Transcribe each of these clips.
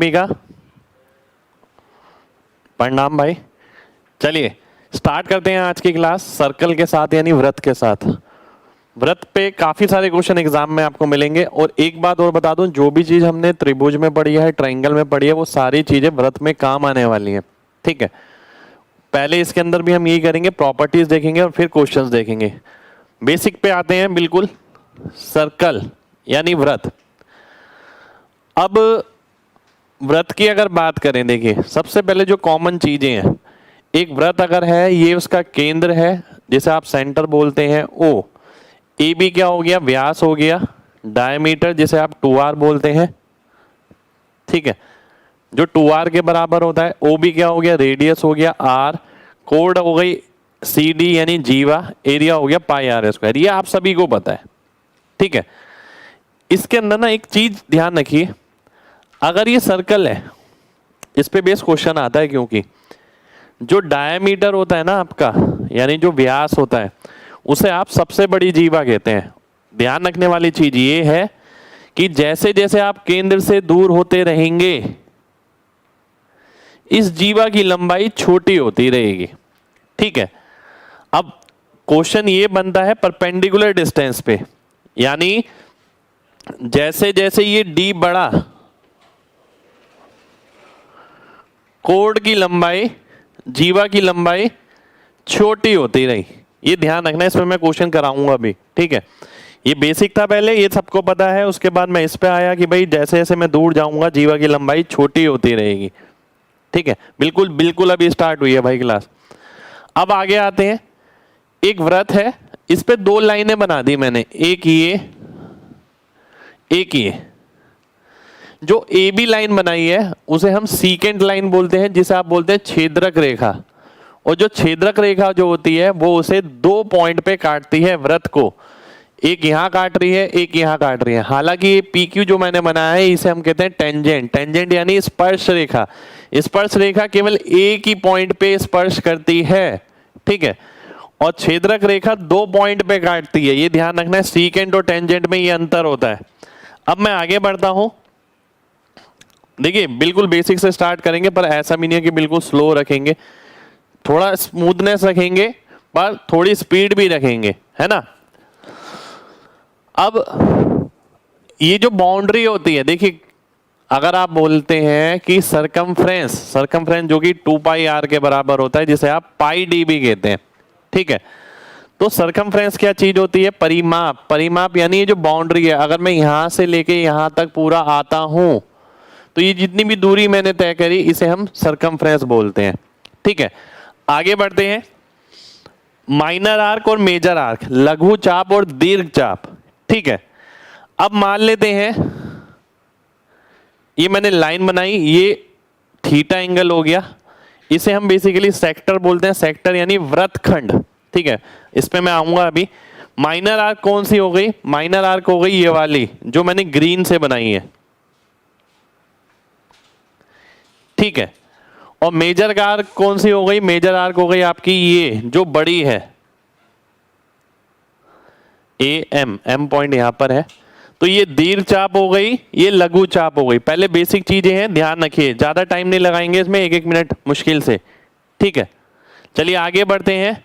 का प्रणाम भाई। चलिए स्टार्ट करते हैं आज की क्लास सर्कल के साथ यानी वृत्त के साथ। वृत्त पे काफी सारे क्वेश्चन एग्जाम में आपको मिलेंगे। और एक बात और बता दूं, जो भी चीज हमने त्रिभुज में पढ़ी है, ट्रायंगल में पढ़ी है, वो सारी चीजें वृत्त में काम आने वाली है। ठीक है, पहले इसके अंदर भी हम यही करेंगे, प्रॉपर्टीज देखेंगे और फिर क्वेश्चंस देखेंगे। बेसिक पे आते हैं, बिल्कुल सर्कल यानी वृत्त। अब वृत्त की अगर बात करें, देखिए सबसे पहले जो कॉमन चीजें हैं, एक वृत्त अगर है, ये उसका केंद्र है जिसे आप सेंटर बोलते हैं ओ। ए बी क्या हो गया, व्यास हो गया। डायमीटर जिसे आप 2r बोलते हैं, ठीक है, जो 2r के बराबर होता है। ओ बी क्या हो गया, रेडियस हो गया r। कोड हो गई सी डी यानी जीवा। एरिया हो गया पाई आर स्क्वायर। ये आप सभी को पता है, ठीक है। इसके अंदर ना एक चीज ध्यान रखिए, अगर ये सर्कल है, इस पे बेस क्वेश्चन आता है, क्योंकि जो डायमीटर होता है ना आपका, यानी जो व्यास होता है, उसे आप सबसे बड़ी जीवा कहते हैं। ध्यान रखने वाली चीज ये है कि जैसे जैसे आप केंद्र से दूर होते रहेंगे, इस जीवा की लंबाई छोटी होती रहेगी, ठीक है। अब क्वेश्चन ये बनता है परपेंडिकुलर डिस्टेंस पे, यानी जैसे जैसे ये डी बढ़ा, कोड की लंबाई, जीवा की लंबाई छोटी होती रही। ये ध्यान रखना, इसमें मैं क्वेश्चन कराऊंगा अभी, ठीक है। ये बेसिक था पहले, ये सबको पता है। उसके बाद मैं इस पे आया कि भाई जैसे जैसे मैं दूर जाऊंगा, जीवा की लंबाई छोटी होती रहेगी, ठीक है। बिल्कुल बिल्कुल अभी स्टार्ट हुई है भाई क्लास। अब आगे आते हैं, एक वृत्त है, इस पे दो लाइनें बना दी मैंने, एक ये एक ये। जो ए बी लाइन बनाई है उसे हम सीकेंट लाइन बोलते हैं, जिसे आप बोलते हैं छेदरक रेखा। और जो छेदरक रेखा जो होती है, वो उसे दो पॉइंट पे काटती है वृत्त को। एक यहां काट रही है, एक यहां काट रही है। हालांकि ये पी क्यू जो मैंने बनाया है, इसे हम कहते हैं टेंजेंट। टेंजेंट यानी स्पर्श रेखा। स्पर्श रेखा केवल एक ही पॉइंट पे स्पर्श करती है, ठीक है। और छेदरक रेखा दो पॉइंट पे काटती है। ये ध्यान रखना है, सीकेंट और टेंजेंट में ये अंतर होता है। अब मैं आगे बढ़ता हूं। देखिए बिल्कुल बेसिक से स्टार्ट करेंगे, पर ऐसा भी नहीं है कि बिल्कुल स्लो रखेंगे, थोड़ा स्मूथनेस रखेंगे, पर थोड़ी स्पीड भी रखेंगे, है ना। अब ये जो बाउंड्री होती है, देखिए अगर आप बोलते हैं कि सरकमफ्रेंस, सरकमफ्रेंस जो कि 2 पाई आर के बराबर होता है, जिसे आप पाई डी भी कहते हैं, ठीक है। तो सरकमफ्रेंस क्या चीज होती है, परिमाप। परिमाप यानी ये जो बाउंड्री है, अगर मैं यहां से लेके यहां तक पूरा आता हूं, तो ये जितनी भी दूरी मैंने तय करी, इसे हम सरकमफ्रेंस बोलते हैं, ठीक है। आगे बढ़ते हैं, माइनर आर्क और मेजर आर्क, लघु चाप और दीर्घ चाप, ठीक है। अब मान लेते हैं ये मैंने लाइन बनाई, ये थीटा एंगल हो गया, इसे हम बेसिकली सेक्टर बोलते हैं। सेक्टर यानी वृत्तखंड, ठीक है। इस पे मैं आऊंगा अभी। माइनर आर्क कौन सी हो गई, माइनर आर्क हो गई ये वाली जो मैंने ग्रीन से बनाई है, ठीक है। और मेजर आर्क कौन सी हो गई, मेजर आर्क हो गई आपकी ये जो बड़ी है, ए एम, एम पॉइंट यहां पर है। तो ये दीर्घ चाप हो गई, ये लघु चाप हो गई। पहले बेसिक चीजें हैं, ध्यान रखिए, ज्यादा टाइम नहीं लगाएंगे इसमें, एक एक मिनट मुश्किल से, ठीक है। चलिए आगे बढ़ते हैं।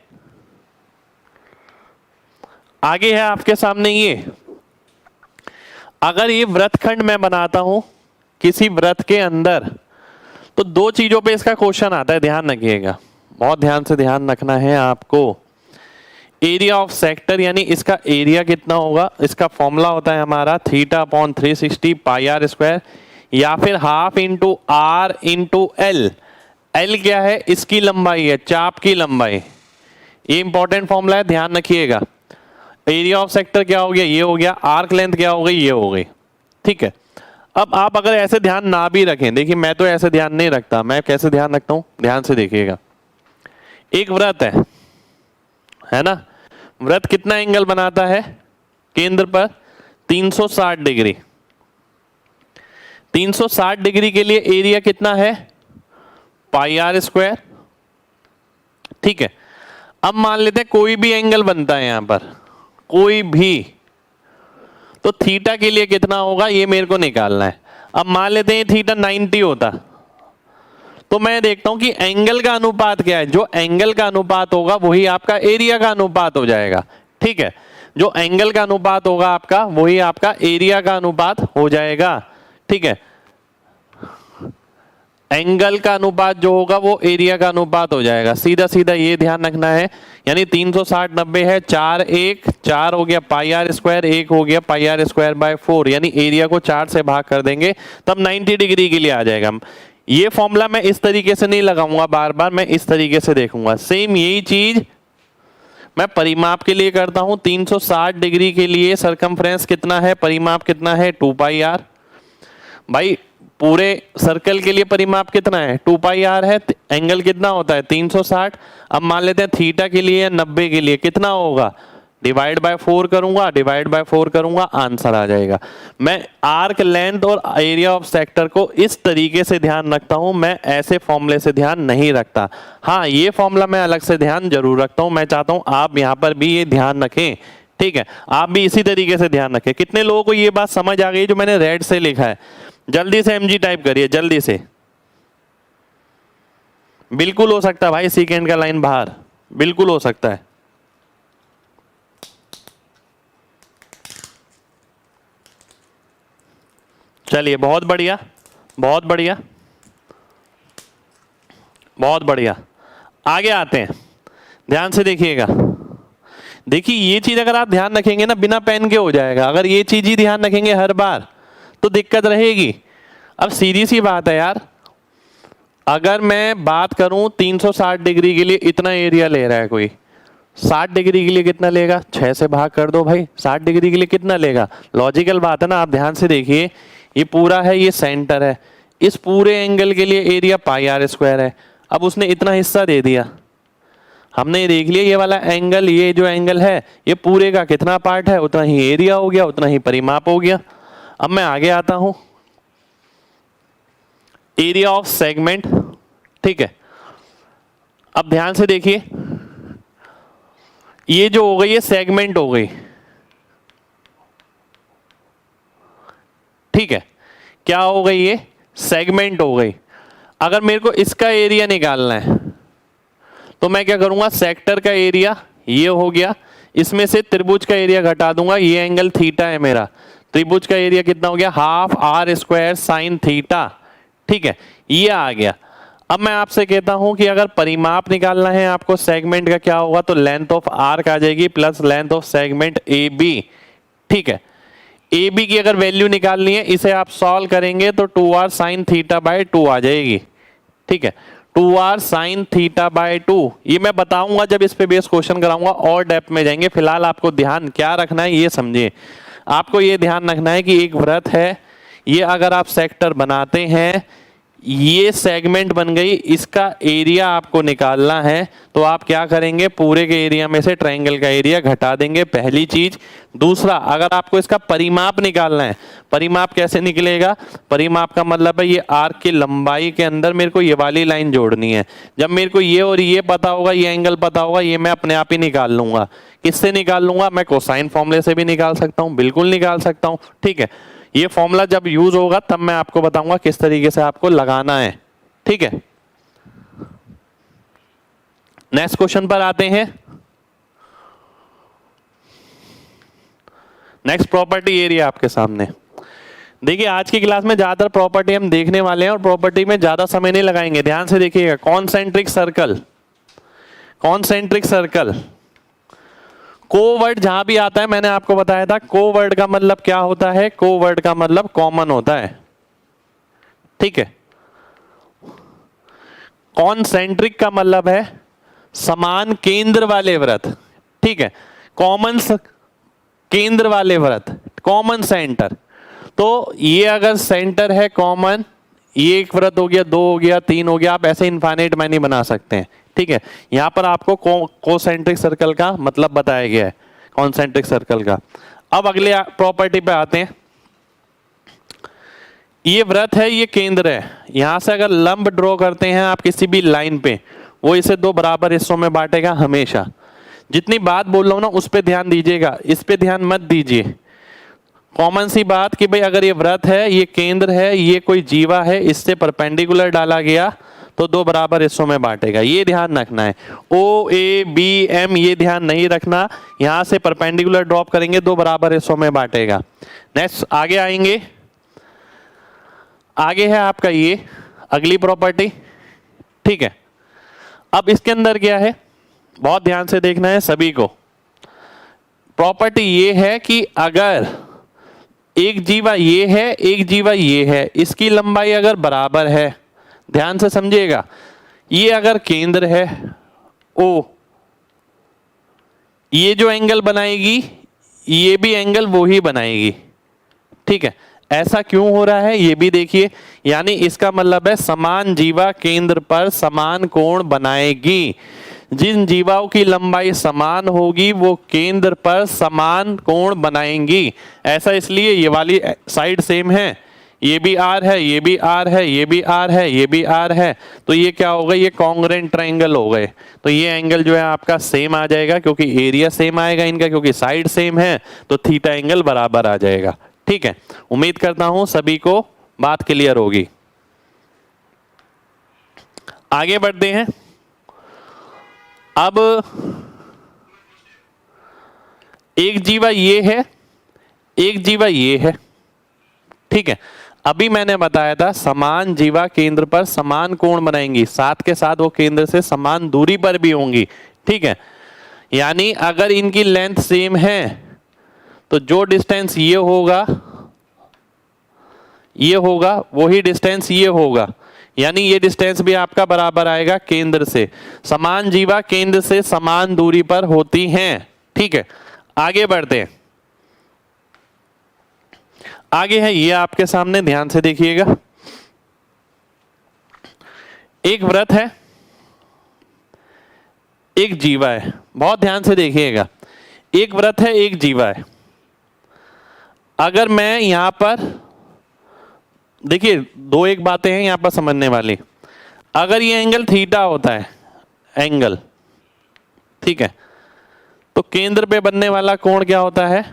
आगे है आपके सामने ये, अगर ये वृत्तखंड मैं बनाता हूं किसी वृत्त के अंदर, तो दो चीजों पे इसका क्वेश्चन आता है, ध्यान रखिएगा, बहुत ध्यान से ध्यान रखना है आपको। एरिया ऑफ सेक्टर यानी इसका एरिया कितना होगा, इसका फॉर्मूला होता है हमारा theta upon 360 pi r square, या फिर half into r into l. L क्या है, इसकी लंबाई है, चाप की लंबाई। ये इंपॉर्टेंट फॉर्मूला है, ध्यान रखिएगा। एरिया ऑफ सेक्टर क्या हो गया, ये हो गया। आर्क लेंथ क्या हो गई, ये हो गई, ठीक है। अब आप अगर ऐसे ध्यान ना भी रखें, देखिए मैं तो ऐसे ध्यान नहीं रखता, मैं कैसे ध्यान रखता हूं, ध्यान से देखिएगा। एक वृत्त है ना, वृत्त कितना एंगल बनाता है केंद्र पर, 360 डिग्री। 360 डिग्री के लिए एरिया कितना है, पाई आर स्क्वायर, ठीक है। अब मान लेते हैं कोई भी एंगल बनता है यहां पर, कोई भी, तो थीटा के लिए कितना होगा ये मेरे को निकालना है। अब मान लेते हैं थीटा 90 होता, तो मैं देखता हूं कि एंगल का अनुपात क्या है। जो एंगल का अनुपात होगा वही आपका एरिया का अनुपात हो जाएगा। ठीक है, जो एंगल का अनुपात होगा आपका वही आपका एरिया का अनुपात हो जाएगा। ठीक है, एंगल का अनुपात जो होगा वो एरिया का अनुपात हो जाएगा। सीधा सीधा ये ध्यान रखना है। यानी 360 90 है, 4 1 4 हो गया पाई आर स्क्वायर, 1 हो गया पाई आर स्क्वायर बाय 4, यानी एरिया को 4 से भाग कर देंगे तब 90 डिग्री के लिए आ जाएगा। ये फॉर्मूला मैं इस तरीके से नहीं लगाऊंगा बार बार, मैं इस तरीके से देखूंगा। सेम यही चीज मैं परिमाप के लिए करता हूं। 360 डिग्री के लिए सरकमफ्रेंस कितना है, परिमाप कितना है, 2 पाई आर। भाई पूरे सर्कल के लिए परिमाप कितना है, 2 पाई आर है। एंगल कितना होता है, 360। अब मान लेते हैं थीटा के लिए 90 के लिए कितना होगा, डिवाइड बाय 4 करूंगा, डिवाइड बाय 4 करूंगा, आंसर आ जाएगा। मैं आर्क लेंथ और एरिया ऑफ सेक्टर को इस तरीके से ध्यान रखता हूं, मैं ऐसे फॉर्मूले से ध्यान नहीं रखता। हाँ, ये फॉर्मूला मैं अलग से ध्यान जरूर रखता हूं। मैं चाहता हूं आप यहां पर भी ये ध्यान रखें। ठीक है, आप भी इसी तरीके से ध्यान रखें। कितने लोगों को ये बात समझ आ गई जो मैंने रेड से लिखा है? जल्दी से एमजी टाइप करिए, जल्दी से। बिल्कुल हो सकता है भाई सेकेंड का लाइन बाहर, बिल्कुल हो सकता है। चलिए, बहुत बढ़िया, बहुत बढ़िया, बहुत बढ़िया। आगे आते हैं, ध्यान से देखिएगा। देखिए ये चीज अगर आप ध्यान रखेंगे ना, बिना पेन के हो जाएगा। अगर ये चीज ही ध्यान रखेंगे हर बार तो दिक्कत रहेगी। अब सीधी सी बात है यार, अगर मैं बात करूं 360 डिग्री के लिए इतना एरिया ले रहा है कोई, 60 डिग्री के लिए कितना लेगा, 6 से भाग कर दो भाई। 60 डिग्री के लिए कितना लेगा, लॉजिकल बात है ना। आप ध्यान से देखिए, ये पूरा है, ये सेंटर है, इस पूरे एंगल के लिए एरिया पाई आर स्क्वायर है। अब उसने इतना हिस्सा दे दिया, हमने ये देख लिया ये वाला एंगल, ये जो एंगल है ये पूरे का कितना पार्ट है, उतना ही एरिया हो गया, उतना ही परिमाप हो गया। अब मैं आगे आता हूं, एरिया ऑफ सेगमेंट। ठीक है, अब ध्यान से देखिए, ये जो हो गई ये सेगमेंट हो गई। ठीक है, क्या हो गई, ये सेगमेंट हो गई। अगर मेरे को इसका एरिया निकालना है तो मैं क्या करूंगा, सेक्टर का एरिया ये हो गया, इसमें से त्रिभुज का एरिया घटा दूंगा। ये एंगल थीटा है मेरा, त्रिभुज का एरिया कितना हो गया, half r square sine theta. ठीक है, ये आ गया। अब मैं आपसे कहता हूं कि अगर परिमाप निकालना है आपको सेगमेंट का, क्या होगा, तो लेंथ ऑफ आर्क आ जाएगी plus length of segment A B. ठीक है, ए बी की अगर वैल्यू निकालनी है, इसे आप सॉल्व करेंगे तो 2r साइन थीटा बाय 2 आ जाएगी। ठीक है, 2r साइन थीटा बाय 2, ये मैं बताऊंगा जब इस पे बेस क्वेश्चन कराऊंगा और डेप्थ में जाएंगे। फिलहाल आपको ध्यान क्या रखना है ये समझिए। आपको ये ध्यान रखना है कि एक वृत्त है, ये अगर आप सेक्टर बनाते हैं, ये सेगमेंट बन गई, इसका एरिया आपको निकालना है तो आप क्या करेंगे, पूरे के एरिया में से ट्रायंगल का एरिया घटा देंगे, पहली चीज। दूसरा, अगर आपको इसका परिमाप निकालना है, परिमाप कैसे निकलेगा, परिमाप का मतलब है ये आर्क की लंबाई के अंदर मेरे को ये वाली लाइन जोड़नी है। जब मेरे को ये और ये पता होगा, ये एंगल पता होगा, ये मैं अपने आप ही निकाल लूंगा। किससे निकाल लूंगा, मैं कोसाइन फॉर्मूले से भी निकाल सकता हूं, बिल्कुल निकाल सकता हूं। ठीक है, ये फॉर्मूला जब यूज होगा तब मैं आपको बताऊंगा किस तरीके से आपको लगाना है। ठीक है, नेक्स्ट क्वेश्चन पर आते हैं। नेक्स्ट प्रॉपर्टी एरिया आपके सामने। देखिए आज की क्लास में ज्यादातर प्रॉपर्टी हम देखने वाले हैं और प्रॉपर्टी में ज्यादा समय नहीं लगाएंगे। ध्यान से देखिएगा, concentric circle, concentric circle, coward जहां भी आता है, मैंने आपको बताया था कोवर्ड का मतलब क्या होता है, कोवर्ड का मतलब कॉमन होता है। ठीक है, कॉन्सेंट्रिक का मतलब है समान केंद्र वाले वृत्त। ठीक है, कॉमन केंद्र वाले वृत्त, कॉमन सेंटर। तो ये अगर सेंटर है कॉमन, ये एक वृत्त हो गया, 2 हो गया, 3 हो गया, आप ऐसे इनफाइनाइट मैनी बना सकते हैं। ठीक है, यहां पर आपको कोसेंट्रिक सर्कल का मतलब बताया गया है, कॉन्सेंट्रिक सर्कल का। अब अगले प्रॉपर्टी पे आते हैं। ये वृत्त है, ये केंद्र है, यहां से अगर लंब ड्रॉ करते हैं आप किसी भी लाइन पे, वो इसे 2 बराबर हिस्सों में बांटेगा हमेशा। जितनी बात बोल रहा हूं ना उस पे ध्यान दीजिएगा, इस पे ध्यान मत दीजिए। कॉमन सी बात कि भाई अगर ये वृत्त है, ये केंद्र है, ये कोई जीवा है, इससे परपेंडिकुलर डाला गया तो दो बराबर हिस्सों में बांटेगा, ये ध्यान रखना है। ओ ए बी एम ये ध्यान नहीं रखना, यहां से परपेंडिकुलर ड्रॉप करेंगे दो बराबर हिस्सों में बांटेगा। नेक्स्ट आगे आएंगे, आगे है आपका ये अगली प्रॉपर्टी, ठीक है। अब इसके अंदर क्या है, बहुत ध्यान से देखना है सभी को। प्रॉपर्टी ये है कि अगर एक जीवा ये है, एक जीवा ये है, इसकी लंबाई अगर बराबर है, ध्यान से समझिएगा, ये अगर केंद्र है ओ, ये जो एंगल बनाएगी ये भी एंगल वो ही बनाएगी, ठीक है। ऐसा क्यों हो रहा है ये भी देखिए, यानी इसका मतलब है समान जीवा केंद्र पर समान कोण बनाएगी। जिन जीवाओं की लंबाई समान होगी वो केंद्र पर समान कोण बनाएंगी। ऐसा इसलिए ये वाली साइड सेम है, ये भी आर है, ये भी आर है, ये भी आर है, ये भी आर है, तो ये क्या हो गए, ये कॉन्ग्रुएंट ट्रायंगल हो गए। तो ये एंगल जो है आपका सेम आ जाएगा, क्योंकि एरिया सेम आएगा इनका, क्योंकि साइड सेम है, तो थीटा एंगल बराबर आ जाएगा, ठीक है। उम्मीद करता हूं सभी को बात क्लियर होगी। आगे बढ़ते हैं। अब एक जीवा ये है, एक जीवा ये है, ठीक है। अभी मैंने बताया था समान जीवा केंद्र पर समान कोण बनाएंगी, साथ के साथ वो केंद्र से समान दूरी पर भी होंगी, ठीक है। यानी अगर इनकी लेंथ सेम है तो जो डिस्टेंस ये होगा, ये होगा, वही डिस्टेंस ये होगा, यानी ये डिस्टेंस भी आपका बराबर आएगा केंद्र से। समान जीवा केंद्र से समान दूरी पर होती हैं, ठीक है। आगे बढ़ते हैं, आगे है ये आपके सामने, ध्यान से देखिएगा। एक वृत्त है, एक जीवा है, बहुत ध्यान से देखिएगा। एक वृत्त है, एक जीवा है। अगर मैं यहां पर देखिए, दो एक बातें हैं यहां पर समझने वाली। अगर ये एंगल थीटा होता है, एंगल, ठीक है, तो केंद्र पे बनने वाला कोण क्या होता है,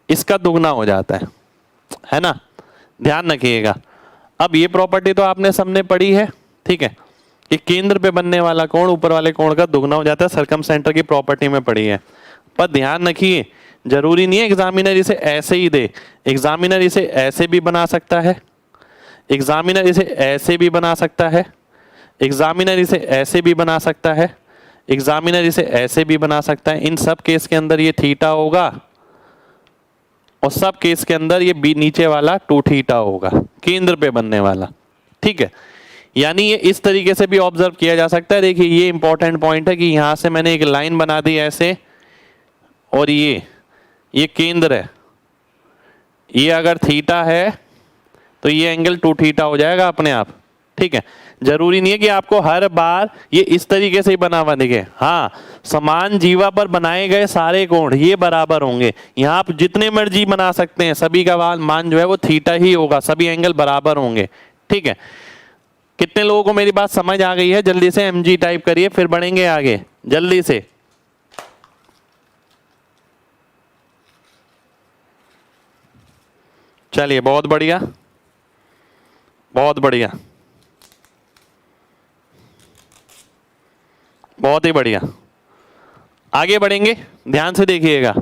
इसका दुगना हो जाता है ना, ध्यान रखिएगा। अब ये प्रॉपर्टी तो आपने सबने पढ़ी है, ठीक है, कि केंद्र पे बनने वाला कोण ऊपर वाले कोण का दुगना हो जाता है, सरकमसेंटर की प्रॉपर्टी में पढ़ी है। पर ध्यान रखिए, जरूरी नहीं है एग्जामिनर इसे ऐसे ही दे, एग्जामिनर इसे ऐसे भी बना सकता है, एग्जामिनर इसे ऐसे भी बना सकता है, एग्जामिनर इसे ऐसे भी बना सकता है, एग्जामिनर इसे ऐसे भी बना सकता है। इन सब केस के अंदर ये थीटा होगा और सब केस के अंदर ये बी नीचे वाला 2 थीटा होगा, केंद्र पे बनने वाला, ठीक है। यानी ये इस तरीके से भी ऑब्जर्व किया जा सकता है। देखिए ये इंपॉर्टेंट पॉइंट है कि यहां से मैंने एक लाइन बना दी ऐसे, और ये केंद्र है, ये अगर थीटा है तो ये एंगल 2 थीटा हो जाएगा अपने आप, ठीक है। जरूरी नहीं है कि आपको हर बार ये इस तरीके से ही बना हुआ दिखे। हाँ, समान जीवा पर बनाए गए सारे कोण ये बराबर होंगे। यहाँ आप जितने मर्जी बना सकते हैं, सभी का मान जो है वो थीटा ही होगा, सभी एंगल बराबर होंगे, ठीक है। कितने लोगों को मेरी बात समझ आ गई है? जल्दी से mg टाइप करिए, फिर बढ़ेंगे आगे जल्दी से। चलिए, बहुत बढ़िया, बहुत बढ़िया, बहुत ही बढ़िया। आगे बढ़ेंगे, ध्यान से देखिएगा।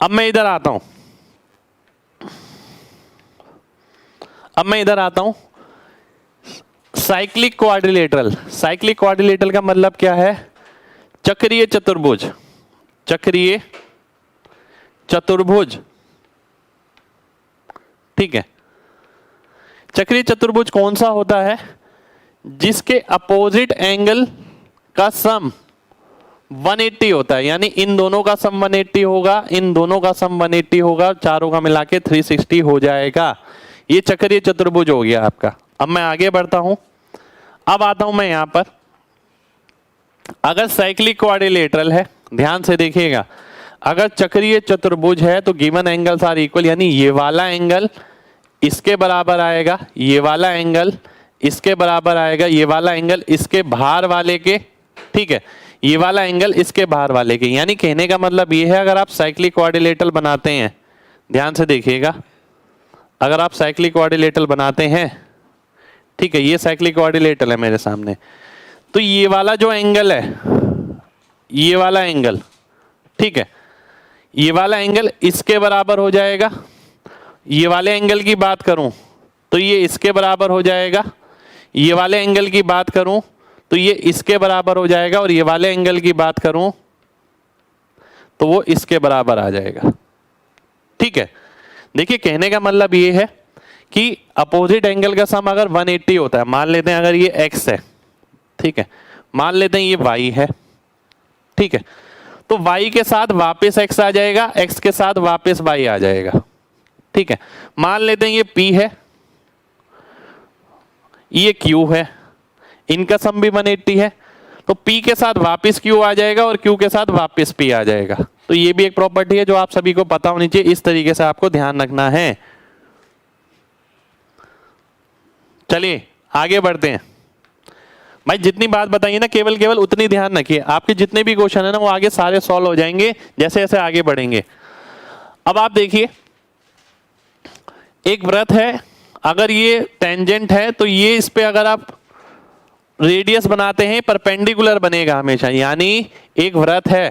अब मैं इधर आता हूं, अब मैं इधर आता हूं। साइक्लिक क्वाड्रिलेटरल, साइक्लिक क्वाड्रिलेटरल का मतलब क्या है? चक्रीय चतुर्भुज, चक्रीय चतुर्भुज, ठीक है। चक्रीय चतुर्भुज कौन सा होता है? जिसके अपोजिट एंगल का सम 180 होता है, यानी इन दोनों का सम 180 होगा, इन दोनों का सम 180 होगा, चारों का मिला के 360 हो जाएगा। ये चक्रीय चतुर्भुज हो गया आपका। अब मैं आगे बढ़ता हूं, अब आता हूं मैं यहां पर। अगर साइक्लिक क्वाड्रिलेटरल है, ध्यान से देखिएगा, अगर चक्रीय चतुर्भुज है तो गिवन एंगल्स आर इक्वल, यानी ये वाला एंगल इसके बराबर आएगा, ये वाला एंगल इसके बराबर आएगा, ये वाला एंगल इसके बाहर वाले के, ठीक है। ये वाला एंगल इसके बाहर वाले के। यानी कहने का मतलब ये है, अगर आप साइक्लिक क्वाड्रिलेटरल बनाते हैं, ध्यान से देखिएगा, अगर आप साइक्लिक क्वाड्रिलेटरल बनाते हैं, ठीक है, ये साइक्लिक क्वाड्रिलेटरल है मेरे सामने, तो ये वाला जो एंगल है, ये वाला एंगल, ठीक है, ये वाला एंगल इसके बराबर हो जाएगा। ये वाले एंगल की बात करूं तो ये इसके बराबर हो जाएगा। ये वाले एंगल की बात करूं तो ये इसके बराबर हो जाएगा, और ये वाले एंगल की बात करूं तो वो इसके बराबर आ जाएगा। ठीक है, देखिए कहने का मतलब ये है कि अपोजिट एंगल का सम अगर 180 होता है, मान लेते हैं अगर ये x है, ठीक है, मान लेते हैं ये y है, ठीक है, तो y के साथ वापस x आ जाएगा, x के साथ वापस y आ जाएगा। ठीक है, मान लेते हैं ये p है, ये q है, इनका सम भी 180 है, तो p के साथ वापस q आ जाएगा और q के साथ वापस p आ जाएगा। तो ये भी एक प्रॉपर्टी है जो आप सभी को पता होनी चाहिए, इस तरीके से आपको ध्यान रखना है। चलिए आगे बढ़ते हैं। भाई जितनी बात बताइए ना, केवल उतनी ध्यान रखिए, आपके जितने भी क्वेश्चन है ना वो आगे सारे सॉल्व हो जाएंगे जैसे जैसे आगे बढ़ेंगे। अब आप देखिए, एक वृत्त है, अगर ये टेंजेंट है तो ये इस पे अगर आप रेडियस बनाते हैं परपेंडिकुलर बनेगा हमेशा। यानी एक वृत्त है,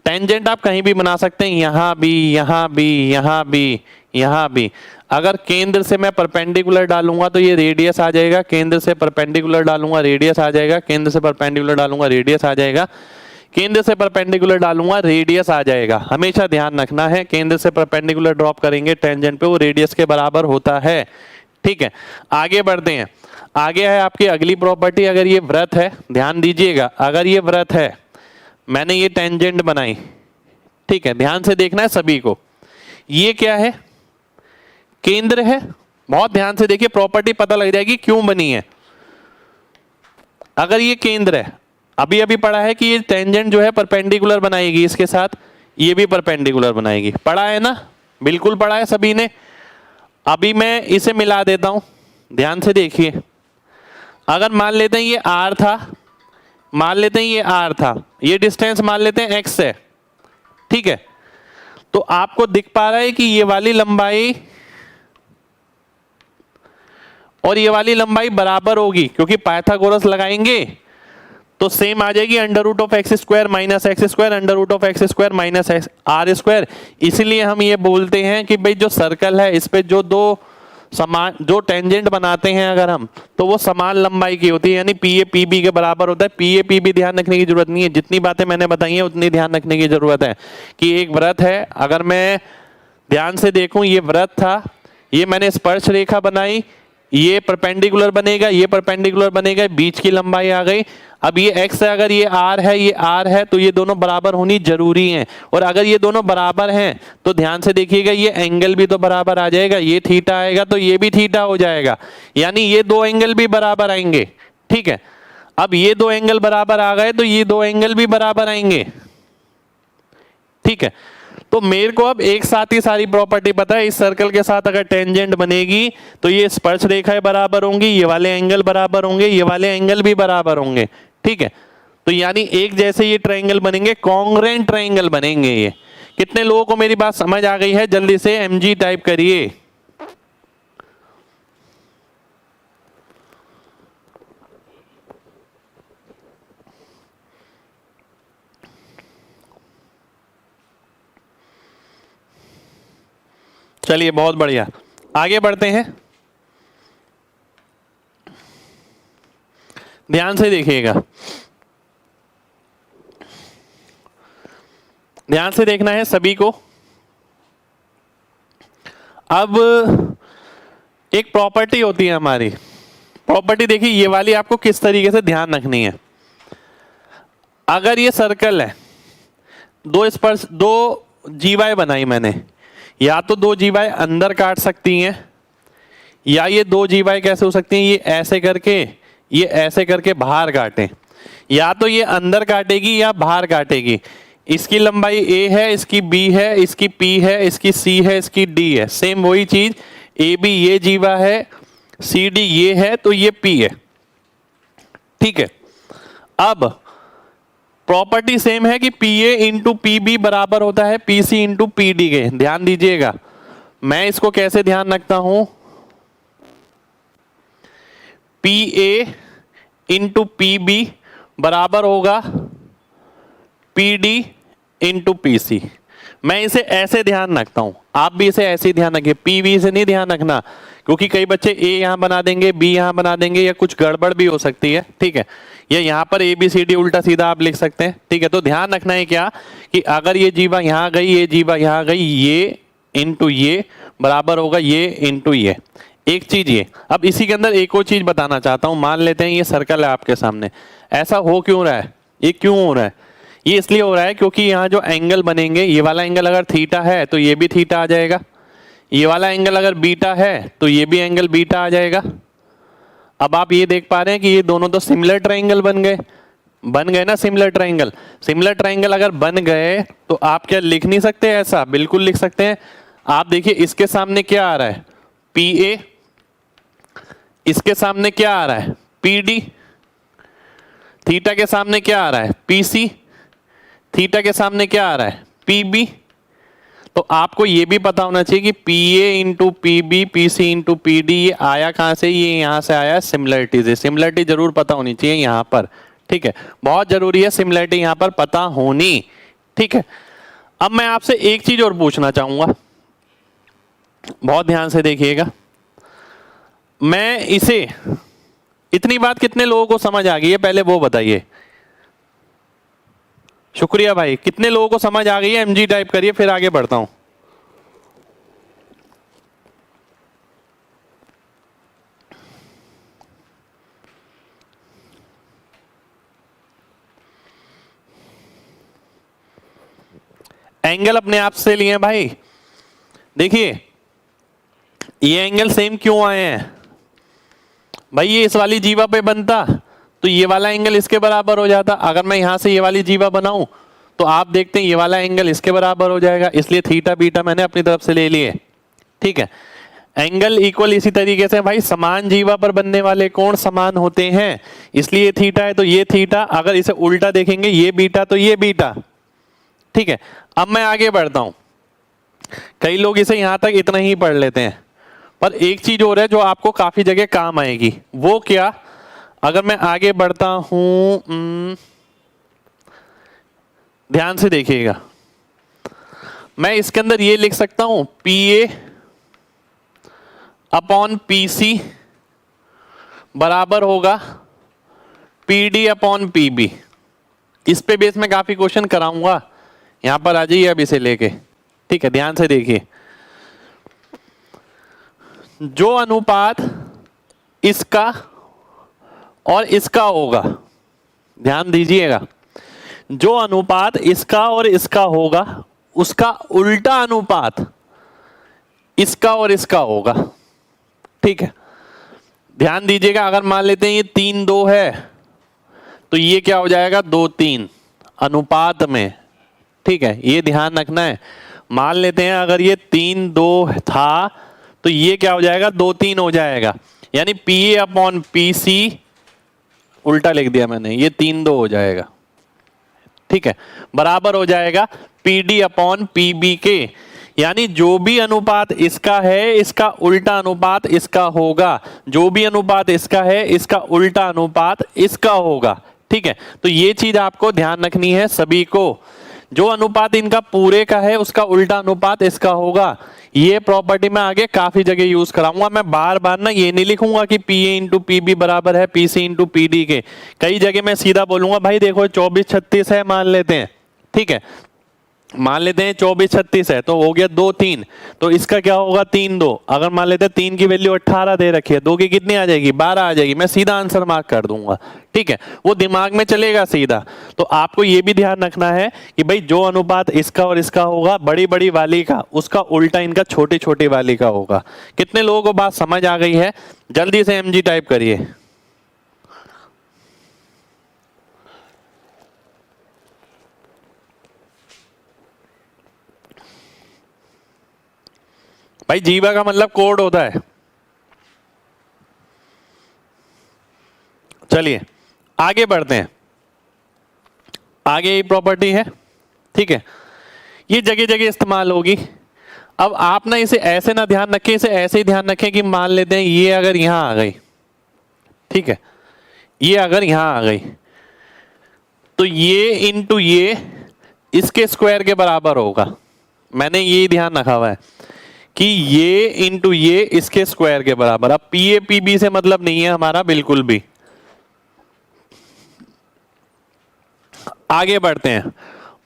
टेंजेंट आप कहीं भी बना सकते हैं, यहां भी, यहां भी, यहां भी, यहां भी। अगर केंद्र से मैं परपेंडिकुलर डालूंगा तो ये रेडियस आ जाएगा, केंद्र से परपेंडिकुलर डालूंगा रेडियस आ जाएगा, केंद्र से परपेंडिकुलर डालूंगा रेडियस आ जाएगा, केंद्र से परपेंडिकुलर डालूंगा रेडियस आ जाएगा। हमेशा ध्यान रखना है, केंद्र से परपेंडिकुलर ड्रॉप करेंगे टेंजेंट पे, वो रेडियस के बराबर होता है। ठीक है, आगे बढ़ते हैं। आगे है आपकी अगली प्रॉपर्टी, अगर ये वृत्त है, ध्यान दीजिएगा, अगर ये वृत्त है, मैंने ये टेंजेंट बनाई, ठीक है, ध्यान से देखना है सभी को, ये क्या है, केंद्र है। बहुत ध्यान से देखिए, प्रॉपर्टी पता लग जाएगी क्यों बनी है। अगर ये केंद्र है, अभी अभी पढ़ा है कि ये टेंजेंट जो है परपेंडिकुलर बनाएगी इसके साथ, ये भी परपेंडिकुलर बनाएगी, पढ़ा है ना, बिल्कुल पढ़ा है सभी ने। अभी मैं इसे मिला देता हूं, ध्यान से देखिए। अगर मान लेते हैं ये r था, मान लेते हैं ये r था, ये डिस्टेंस मान लेते हैं x है, ठीक है, तो आपको दिख पा रहा है कि ये वाली लंबाई और ये वाली लंबाई बराबर होगी, क्योंकि पाइथागोरस लगाएंगे तो सेम आ जाएगी, under root of x square minus x square, under root of x square minus r square. इसीलिए हम ये बोलते हैं कि भाई जो सर्कल है इस पे जो दो समान जो टेंजेंट बनाते हैं अगर हम, तो वो समान लंबाई की होती है, यानी पी ए पी बी के बराबर होता है। पी ए पी बी ध्यान रखने की जरूरत नहीं है, जितनी बातें मैंने बताई हैं उतनी ध्यान रखने की जरूरत है। कि एक वृत्त है, अगर मैं ध्यान से देखूं, ये वृत्त था, ये मैंने स्पर्श रेखा बनाई, ये परपेंडिकुलर बनेगा, ये परपेंडिकुलर बनेगा, बीच की लंबाई आ गई। अब ये x है, अगर ये r है, ये r है, तो ये दोनों बराबर होनी जरूरी हैं। और अगर ये दोनों बराबर हैं तो ध्यान से देखिएगा, ये एंगल भी तो बराबर आ जाएगा, ये थीटा आएगा तो ये भी थीटा हो जाएगा, यानी ये दो एंगल भी बराबर आएंगे। ठीक है, अब ये दो एंगल बराबर आ गए तो ये दो एंगल भी बराबर आएंगे। ठीक है, तो मेरे को अब एक साथ ही सारी प्रॉपर्टी पता है। इस सर्कल के साथ अगर टेंजेंट बनेगी तो ये स्पर्श रेखाएं बराबर होंगी, ये वाले एंगल बराबर होंगे, ये वाले एंगल भी बराबर होंगे। ठीक है, तो यानी एक जैसे ये ट्रायंगल बनेंगे, कॉन्ग्रुएंट ट्रायंगल बनेंगे ये। कितने लोगों को मेरी बात समझ आ गई है? जल्दी से mg टाइप करिए। चलिए बहुत बढ़िया, आगे बढ़ते हैं। ध्यान से देखिएगा, ध्यान से देखना है सभी को। अब एक प्रॉपर्टी होती है हमारी, प्रॉपर्टी देखिए ये वाली आपको किस तरीके से ध्यान रखनी है। अगर ये सर्कल है, दो स्पर्श, दो जीवाएं बनाई मैंने, या तो दो जीवाएं अंदर काट सकती हैं, या ये दो जीवाएं कैसे हो सकती हैं, ये ऐसे करके, ये ऐसे करके बाहर काटें, या तो ये अंदर काटेगी या बाहर काटेगी। इसकी लंबाई a है, इसकी b है, इसकी p है, इसकी c है, इसकी d है। सेम वही चीज, ab ये जीवा है, cd ये है, तो ये p है। ठीक है, अब प्रॉपर्टी सेम है कि PA इंटू PB बराबर होता है PC इंटू PD के। ध्यान दीजिएगा, मैं इसको कैसे ध्यान रखता हूं, PA इंटू PB बराबर होगा PD इंटू PC। मैं इसे ऐसे ध्यान रखता हूं, आप भी इसे ऐसे ही ध्यान रखिए, PB से नहीं ध्यान रखना, क्योंकि कई बच्चे A यहां बना देंगे, B यहां बना देंगे, या कुछ गड़बड़ भी हो सकती है, ठीक है। या यहां पर ABCD उल्टा सीधा आप लिख सकते हैं, ठीक है। तो ध्यान रखना है क्या कि अगर ये जीवा यहां गई, ये जीवा यहां गई, ये इंटू ये बराबर होगा ये इंटू ये। एक चीज ये, अब इसी के अंदर एक और चीज बताना चाहता हूं। मान लेते हैं ये सर्कल है आपके सामने, ऐसा हो क्यों रहा है, ये क्यों हो रहा है, ये इसलिए हो रहा है क्योंकि यहाँ जो एंगल बनेंगे, ये वाला एंगल अगर थीटा है तो ये भी थीटा आ जाएगा, ये वाला एंगल अगर बीटा है तो ये भी एंगल बीटा आ जाएगा। अब आप ये देख पा रहे हैं कि ये दोनों तो सिमिलर ट्रायंगल बन गए ना, सिमिलर ट्रायंगल। सिमिलर ट्रायंगल अगर बन गए तो आप क्या लिख नहीं सकते ऐसा, बिल्कुल लिख सकते हैं। आप देखिए इसके सामने क्या आ रहा है, PA, इसके सामने क्या आ रहा है, PD, थीटा के सामने क्या आ रहा है, PC, थीटा के सामने क्या आ रहा है, PB। तो आपको ये भी पता होना चाहिए कि PA into PB, PC into PD, ये आया कहां से, ये यहां से आया सिमिलरिटी से। सिमिलरिटी जरूर पता होनी चाहिए यहां पर, ठीक है, बहुत जरूरी है सिमिलरिटी यहां पर पता होनी, ठीक है। अब मैं आपसे एक चीज और पूछना चाहूंगा, बहुत ध्यान से देखिएगा। मैं इसे, इतनी बात कितने लोगों को समझ आ गई है, पहले वो बताइए। शुक्रिया भाई, कितने लोगों को समझ आ गई है, MG टाइप करिए, फिर आगे बढ़ता हूं। एंगल अपने आप से लिए भाई, देखिए ये एंगल सेम क्यों आए हैं भाई, ये इस वाली जीवा पे बनता तो ये वाला एंगल इसके बराबर हो जाता। अगर मैं यहां से ये वाली जीवा बनाऊं तो आप देखते हैं ये वाला एंगल इसके बराबर हो जाएगा, इसलिए थीटा बीटा मैंने अपनी तरफ से ले लिए, ठीक है। एंगल इक्वल इसी तरीके से भाई, समान जीवा पर बनने वाले कोण समान होते हैं, इसलिए थीटा है तो ये थीटा। अगर इसे उल्टा देखेंगे, ये बीटा तो ये बीटा, ठीक है। अब मैं आगे बढ़ता हूं, कई लोग इसे यहां तक इतना ही पढ़ लेते हैं, पर एक चीज और है जो आपको काफी जगह काम आएगी। वो क्या, अगर मैं आगे बढ़ता हूं, ध्यान से देखिएगा, मैं इसके अंदर ये लिख सकता हूं PA अपॉन PC बराबर होगा PD अपॉन PB। इस पे बेस में काफी क्वेश्चन कराऊंगा, यहां पर आ जाइए अब इसे लेके, ठीक है। ध्यान से देखिए, जो अनुपात इसका और इसका होगा, ध्यान दीजिएगा, जो अनुपात इसका और इसका होगा उसका उल्टा अनुपात इसका और इसका होगा, ठीक है। ध्यान दीजिएगा, अगर मान लेते हैं ये 3:2 है तो ये क्या हो जाएगा 2:3 अनुपात में, ठीक है, ये ध्यान रखना है। मान लेते हैं अगर ये 3:2 था तो ये क्या हो जाएगा 2:3 हो जाएगा, यानी PA अपॉन PC, उल्टा लिख दिया मैंने, ये 3:2 हो जाएगा, ठीक है, बराबर हो जाएगा PD अपॉन PB के। यानी जो भी अनुपात इसका है इसका उल्टा अनुपात इसका होगा, जो भी अनुपात इसका है इसका उल्टा अनुपात इसका होगा, ठीक है। तो ये चीज आपको ध्यान रखनी है सभी को, जो अनुपात इनका पूरे का है उसका उल्टा अनुपात इसका होगा। ये प्रॉपर्टी मैं आगे काफी जगह यूज कराऊंगा, मैं बार बार ना ये नहीं लिखूंगा कि PA इंटू PB बराबर है PC इंटू PD के। कई जगह मैं सीधा बोलूंगा भाई देखो 24-36 है मान लेते हैं, ठीक है, मान लेते हैं 24-36 है तो हो गया 2-3, तो इसका क्या होगा 3-2। अगर मान लेते हैं 3 की वैल्यू 18 दे रखी है, 2 की कितनी आ जाएगी 12 आ जाएगी, मैं सीधा आंसर मार्क कर दूंगा, ठीक है, वो दिमाग में चलेगा सीधा। तो आपको ये भी ध्यान रखना है कि भाई जो अनुपात इसका और इसका होगा बड़ी बड़ी वाली का, उसका उल्टा इनका छोटी छोटी वाली का होगा। कितने लोगों को बात समझ आ गई है, जल्दी से MG टाइप करिए। भाई जीवा का मतलब कोड होता है। चलिए आगे बढ़ते हैं। आगे ये प्रॉपर्टी है, ठीक है, ये जगह जगह इस्तेमाल होगी। अब आप ना इसे ऐसे ना ध्यान रखें, इसे ऐसे ही ध्यान रखें कि मान लेते हैं ये अगर यहां आ गई, ठीक है, ये अगर यहां आ गई तो ये इंटू ये इसके स्क्वायर के बराबर होगा। मैंने ये ध्यान रखा हुआ है कि ये इंटू ये इसके स्क्वायर के बराबर। अब पी ए पी बी से मतलब नहीं है हमारा बिल्कुल भी। आगे बढ़ते हैं,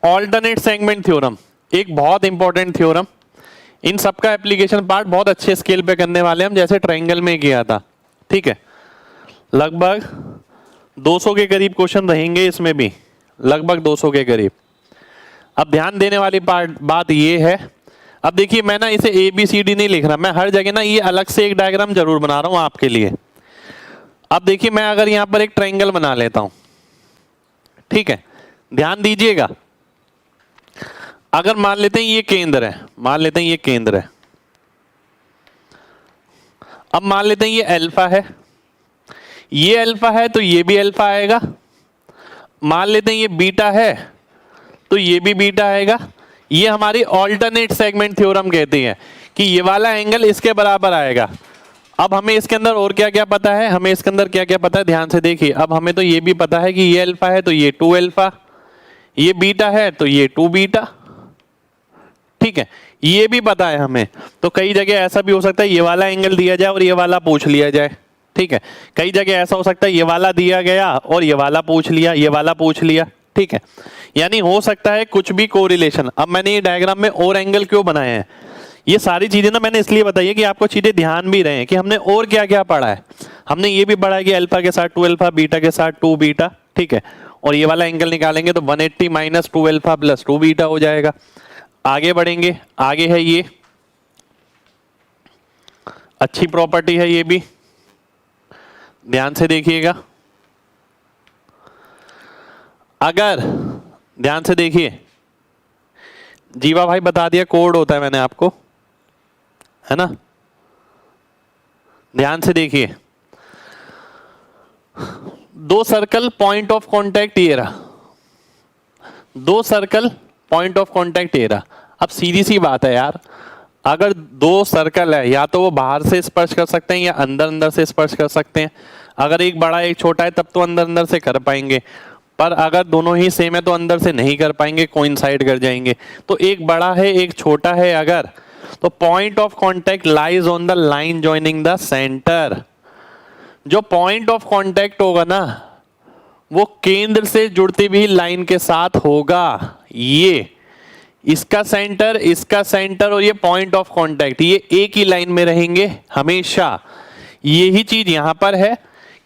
ऑल्टरनेट सेगमेंट थ्योरम, एक बहुत इंपॉर्टेंट थ्योरम। इन सबका एप्लीकेशन पार्ट बहुत अच्छे स्केल पे करने वाले हम, जैसे ट्रायंगल में किया था, ठीक है। लगभग 200 के करीब क्वेश्चन रहेंगे इसमें भी, लगभग 200 के करीब। अब ध्यान देने वाली बात ये है, अब देखिए मैं ना इसे ए बी सी डी नहीं लिख रहा, मैं हर जगह ना ये अलग से एक डायग्राम जरूर बना रहा हूं आपके लिए। अब देखिए मैं अगर यहां पर एक ट्रायंगल बना लेता हूं, ठीक है, ध्यान दीजिएगा। अगर मान लेते हैं ये केंद्र है, मान लेते हैं ये केंद्र है, अब मान लेते हैं ये अल्फा है, ये अल्फा है तो ये भी अल्फा आएगा। मान लेते हैं ये बीटा है तो ये भी बीटा आएगा। ये हमारी ऑल्टरनेट सेगमेंट थ्योरम कहती है कि ये वाला एंगल इसके बराबर आएगा। अब हमें इसके अंदर और क्या क्या पता है, हमें इसके अंदर क्या क्या पता है, ध्यान से देखिए। अब हमें तो ये भी पता है कि ये अल्फा है तो ये 2 अल्फा, ये बीटा है तो ये 2 बीटा, ठीक है, ये भी पता है हमें। तो कई जगह ऐसा भी हो सकता है ये वाला एंगल दिया जाए और ये वाला पूछ लिया जाए, ठीक है। कई जगह ऐसा हो सकता है ये वाला दिया गया और ये वाला पूछ लिया, ये वाला पूछ लिया, ठीक है। यानी हो सकता है कुछ भी कोरिलेशन। अब मैंने ये डायग्राम में और एंगल क्यों बनाए हैं, ये सारी चीजें ना मैंने इसलिए बताई है कि आपको चीजें ध्यान भी रहे कि हमने और क्या क्या पढ़ा है। हमने ये भी पढ़ा है कि अल्फा के साथ 2 अल्फा, बीटा के साथ 2 बीटा, ठीक है। और ये वाला एंगल निकालेंगे तो 180 माइनस 2 अल्फा प्लस 2 बीटा हो जाएगा। आगे बढ़ेंगे, आगे है ये अच्छी प्रॉपर्टी है, ये भी ध्यान से देखिएगा। अगर ध्यान से देखिए, जीवा भाई बता दिया कोड होता है मैंने आपको, है ना। ध्यान से देखिए, दो सर्कल पॉइंट ऑफ कांटेक्ट ये रहा, दो सर्कल पॉइंट ऑफ कांटेक्ट ये रहा। अब सीधी सी बात है यार, अगर दो सर्कल है या तो वो बाहर से स्पर्श कर सकते हैं या अंदर अंदर से स्पर्श कर सकते हैं। अगर एक बड़ा एक छोटा है तब तो अंदर अंदर से कर पाएंगे, पर अगर दोनों ही सेम है तो अंदर से नहीं कर पाएंगे, कोइंसाइड कर जाएंगे। तो एक बड़ा है एक छोटा है अगर, तो point of contact lies on the line joining the centre. जो पॉइंट ऑफ कांटेक्ट होगा ना वो केंद्र से जुड़ती हुई लाइन के साथ होगा। ये इसका सेंटर और ये पॉइंट ऑफ कांटेक्ट ये एक ही लाइन में रहेंगे हमेशा। यही चीज यहां पर है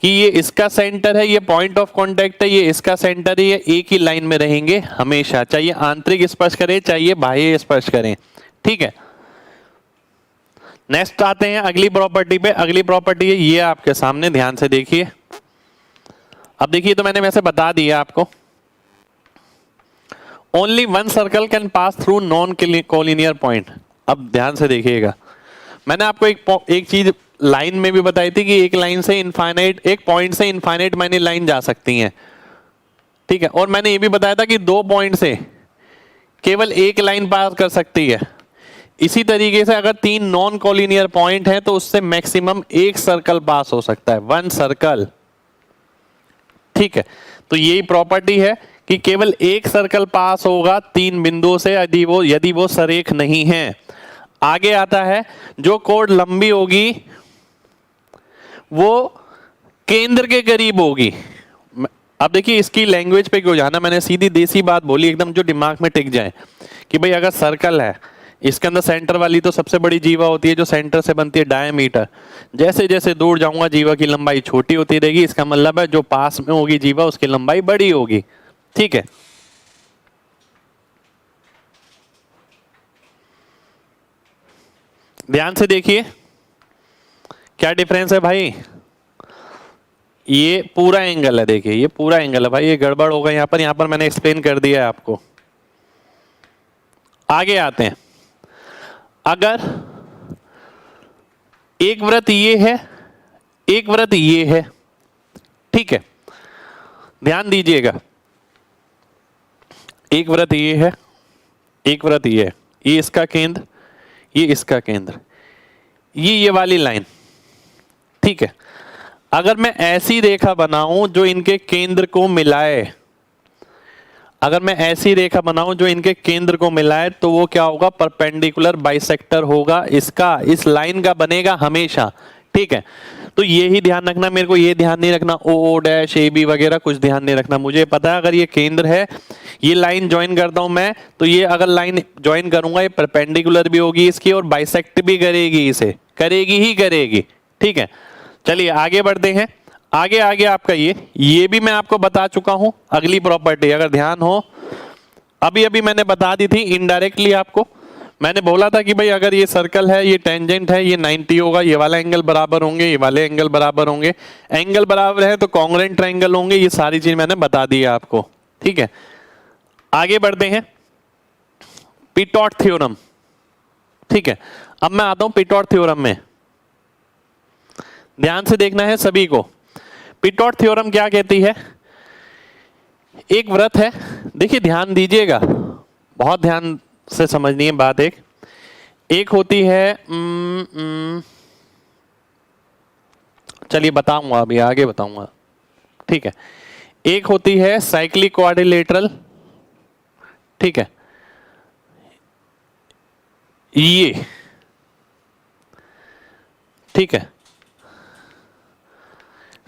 कि ये इसका सेंटर है, ये पॉइंट ऑफ कांटेक्ट है, ये इसका सेंटर है, ये एक ही लाइन में रहेंगे हमेशा, चाहे आंतरिक स्पर्श करें चाहे बाह्य स्पर्श करें, ठीक है। नेक्स्ट आते हैं अगली प्रॉपर्टी पे। अगली प्रॉपर्टी है ये आपके सामने, ध्यान से देखिए। अब देखिए तो मैंने वैसे बता दिया आपको, only one circle can pass through non collinear point. अब ध्यान से देखिएगा, मैंने आपको एक चीज लाइन में भी बताई थी कि एक लाइन से इनफाइनाइट, एक पॉइंट से इनफाइनाइट मानी लाइन जा सकती हैं, ठीक है। और मैंने ये भी बताया था कि दो पॉइंट से केवल एक लाइन पास कर सकती है। इसी तरीके से अगर तीन नॉन कोलिनियर पॉइंट है तो उससे मैक्सिमम एक सर्कल पास हो सकता है, वन सर्कल, ठीक है। तो यही प्रॉपर्टी है कि केवल एक सर्कल पास होगा तीन बिंदुओं से यदि वो सरेख नहीं है। आगे आता है जो कोड लंबी होगी वो केंद्र के करीब होगी। अब देखिए इसकी लैंग्वेज पे क्यों जाना, मैंने सीधी देसी बात बोली एकदम जो दिमाग में टिक जाए कि भाई अगर सर्कल है इसके अंदर सेंटर वाली तो सबसे बड़ी जीवा होती है जो सेंटर से बनती है डायमीटर। जैसे जैसे दूर जाऊंगा जीवा की लंबाई छोटी होती रहेगी, इसका मतलब है जो पास में होगी जीवा उसकी लंबाई बड़ी होगी, ठीक है। ध्यान से देखिए क्या डिफरेंस है भाई। ये पूरा एंगल है, देखिए ये पूरा एंगल है भाई, ये गड़बड़ होगा यहां पर मैंने एक्सप्लेन कर दिया है आपको। आगे आते हैं, अगर एक वृत्त ये है एक वृत्त ये है, ठीक है, ध्यान दीजिएगा। एक वृत्त ये है, एक वृत्त ये है, ये इसका केंद्र, ये इसका केंद्र, ये वाली लाइन, ठीक है। अगर मैं ऐसी रेखा बनाऊं जो इनके केंद्र को मिलाए, अगर मैं ऐसी रेखा बनाऊं जो इनके केंद्र को मिलाए, तो वो क्या होगा, परपेंडिकुलर बाइसेक्टर होगा इसका, इस लाइन का बनेगा हमेशा, ठीक है। तो ये ही ध्यान रखना, मेरे को ये ध्यान नहीं रखना ओ डैश ए बी वगैरह कुछ ध्यान नहीं रखना, मुझे पता है अगर ये केंद्र है, ये लाइन ज्वाइन करता हूं मैं, तो ये अगर लाइन ज्वाइन करूंगा ये परपेंडिकुलर भी होगी इसकी और बाइसेक्ट भी करेगी, इसे करेगी ही करेगी, ठीक है। चलिए आगे बढ़ते हैं। आगे आगे आपका ये भी मैं आपको बता चुका हूं, अगली प्रॉपर्टी अगर ध्यान हो, अभी अभी मैंने बता दी थी इनडायरेक्टली आपको, मैंने बोला था कि भाई अगर ये सर्कल है, ये टेंजेंट है, ये 90 होगा, ये वाला एंगल बराबर होंगे, ये वाले एंगल बराबर होंगे, एंगल बराबर है तो कॉन्ग्रुएंट ट्रायंगल होंगे, ये सारी चीज मैंने बता दी है आपको, ठीक है। आगे बढ़ते हैं, पिटॉट थ्योरम, ठीक है। अब मैं आता हूं पिटॉट थ्योरम में, ध्यान से देखना है सभी को। पिटॉट थ्योरम क्या कहती है, एक वृत्त है, देखिए ध्यान दीजिएगा, बहुत ध्यान से समझनी है बात। एक होती है चलिए बताऊंगा, अभी आगे बताऊंगा, ठीक है। एक होती है साइक्लिक क्वाड्रिलेटरल, ठीक है, ये, ठीक है,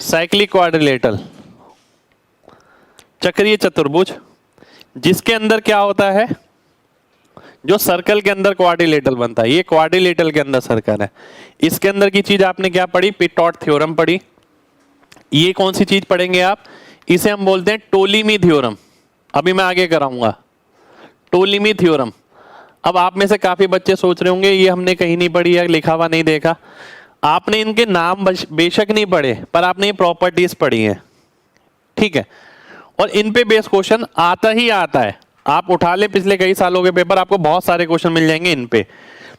साइक्लिक क्वाड्रिलेटरल चक्रीय चतुर्भुज, जिसके अंदर क्या होता है, जो सर्कल के अंदर क्वाड्रिलेटरल बनता है, ये क्वाड्रिलेटरल के अंदर सर्कल है, इसके अंदर की चीज आपने क्या पढ़ी, पिटॉट थ्योरम पढ़ी। ये कौन सी चीज पढ़ेंगे आप, इसे हम बोलते हैं टोलेमी थ्योरम, अभी मैं आगे कराऊंगा टोलेमी थ्योरम। अब आप में से काफी बच्चे सोच रहे होंगे ये हमने कहीं नहीं पढ़ी या लिखा हुआ नहीं देखा, आपने इनके नाम बेशक नहीं पढ़े पर आपने ये प्रॉपर्टीज पढ़ी हैं, ठीक है, और इन पे बेस क्वेश्चन आता ही आता है, आप उठा ले पिछले कई सालों के पेपर, आपको बहुत सारे क्वेश्चन मिल जाएंगे इन पे।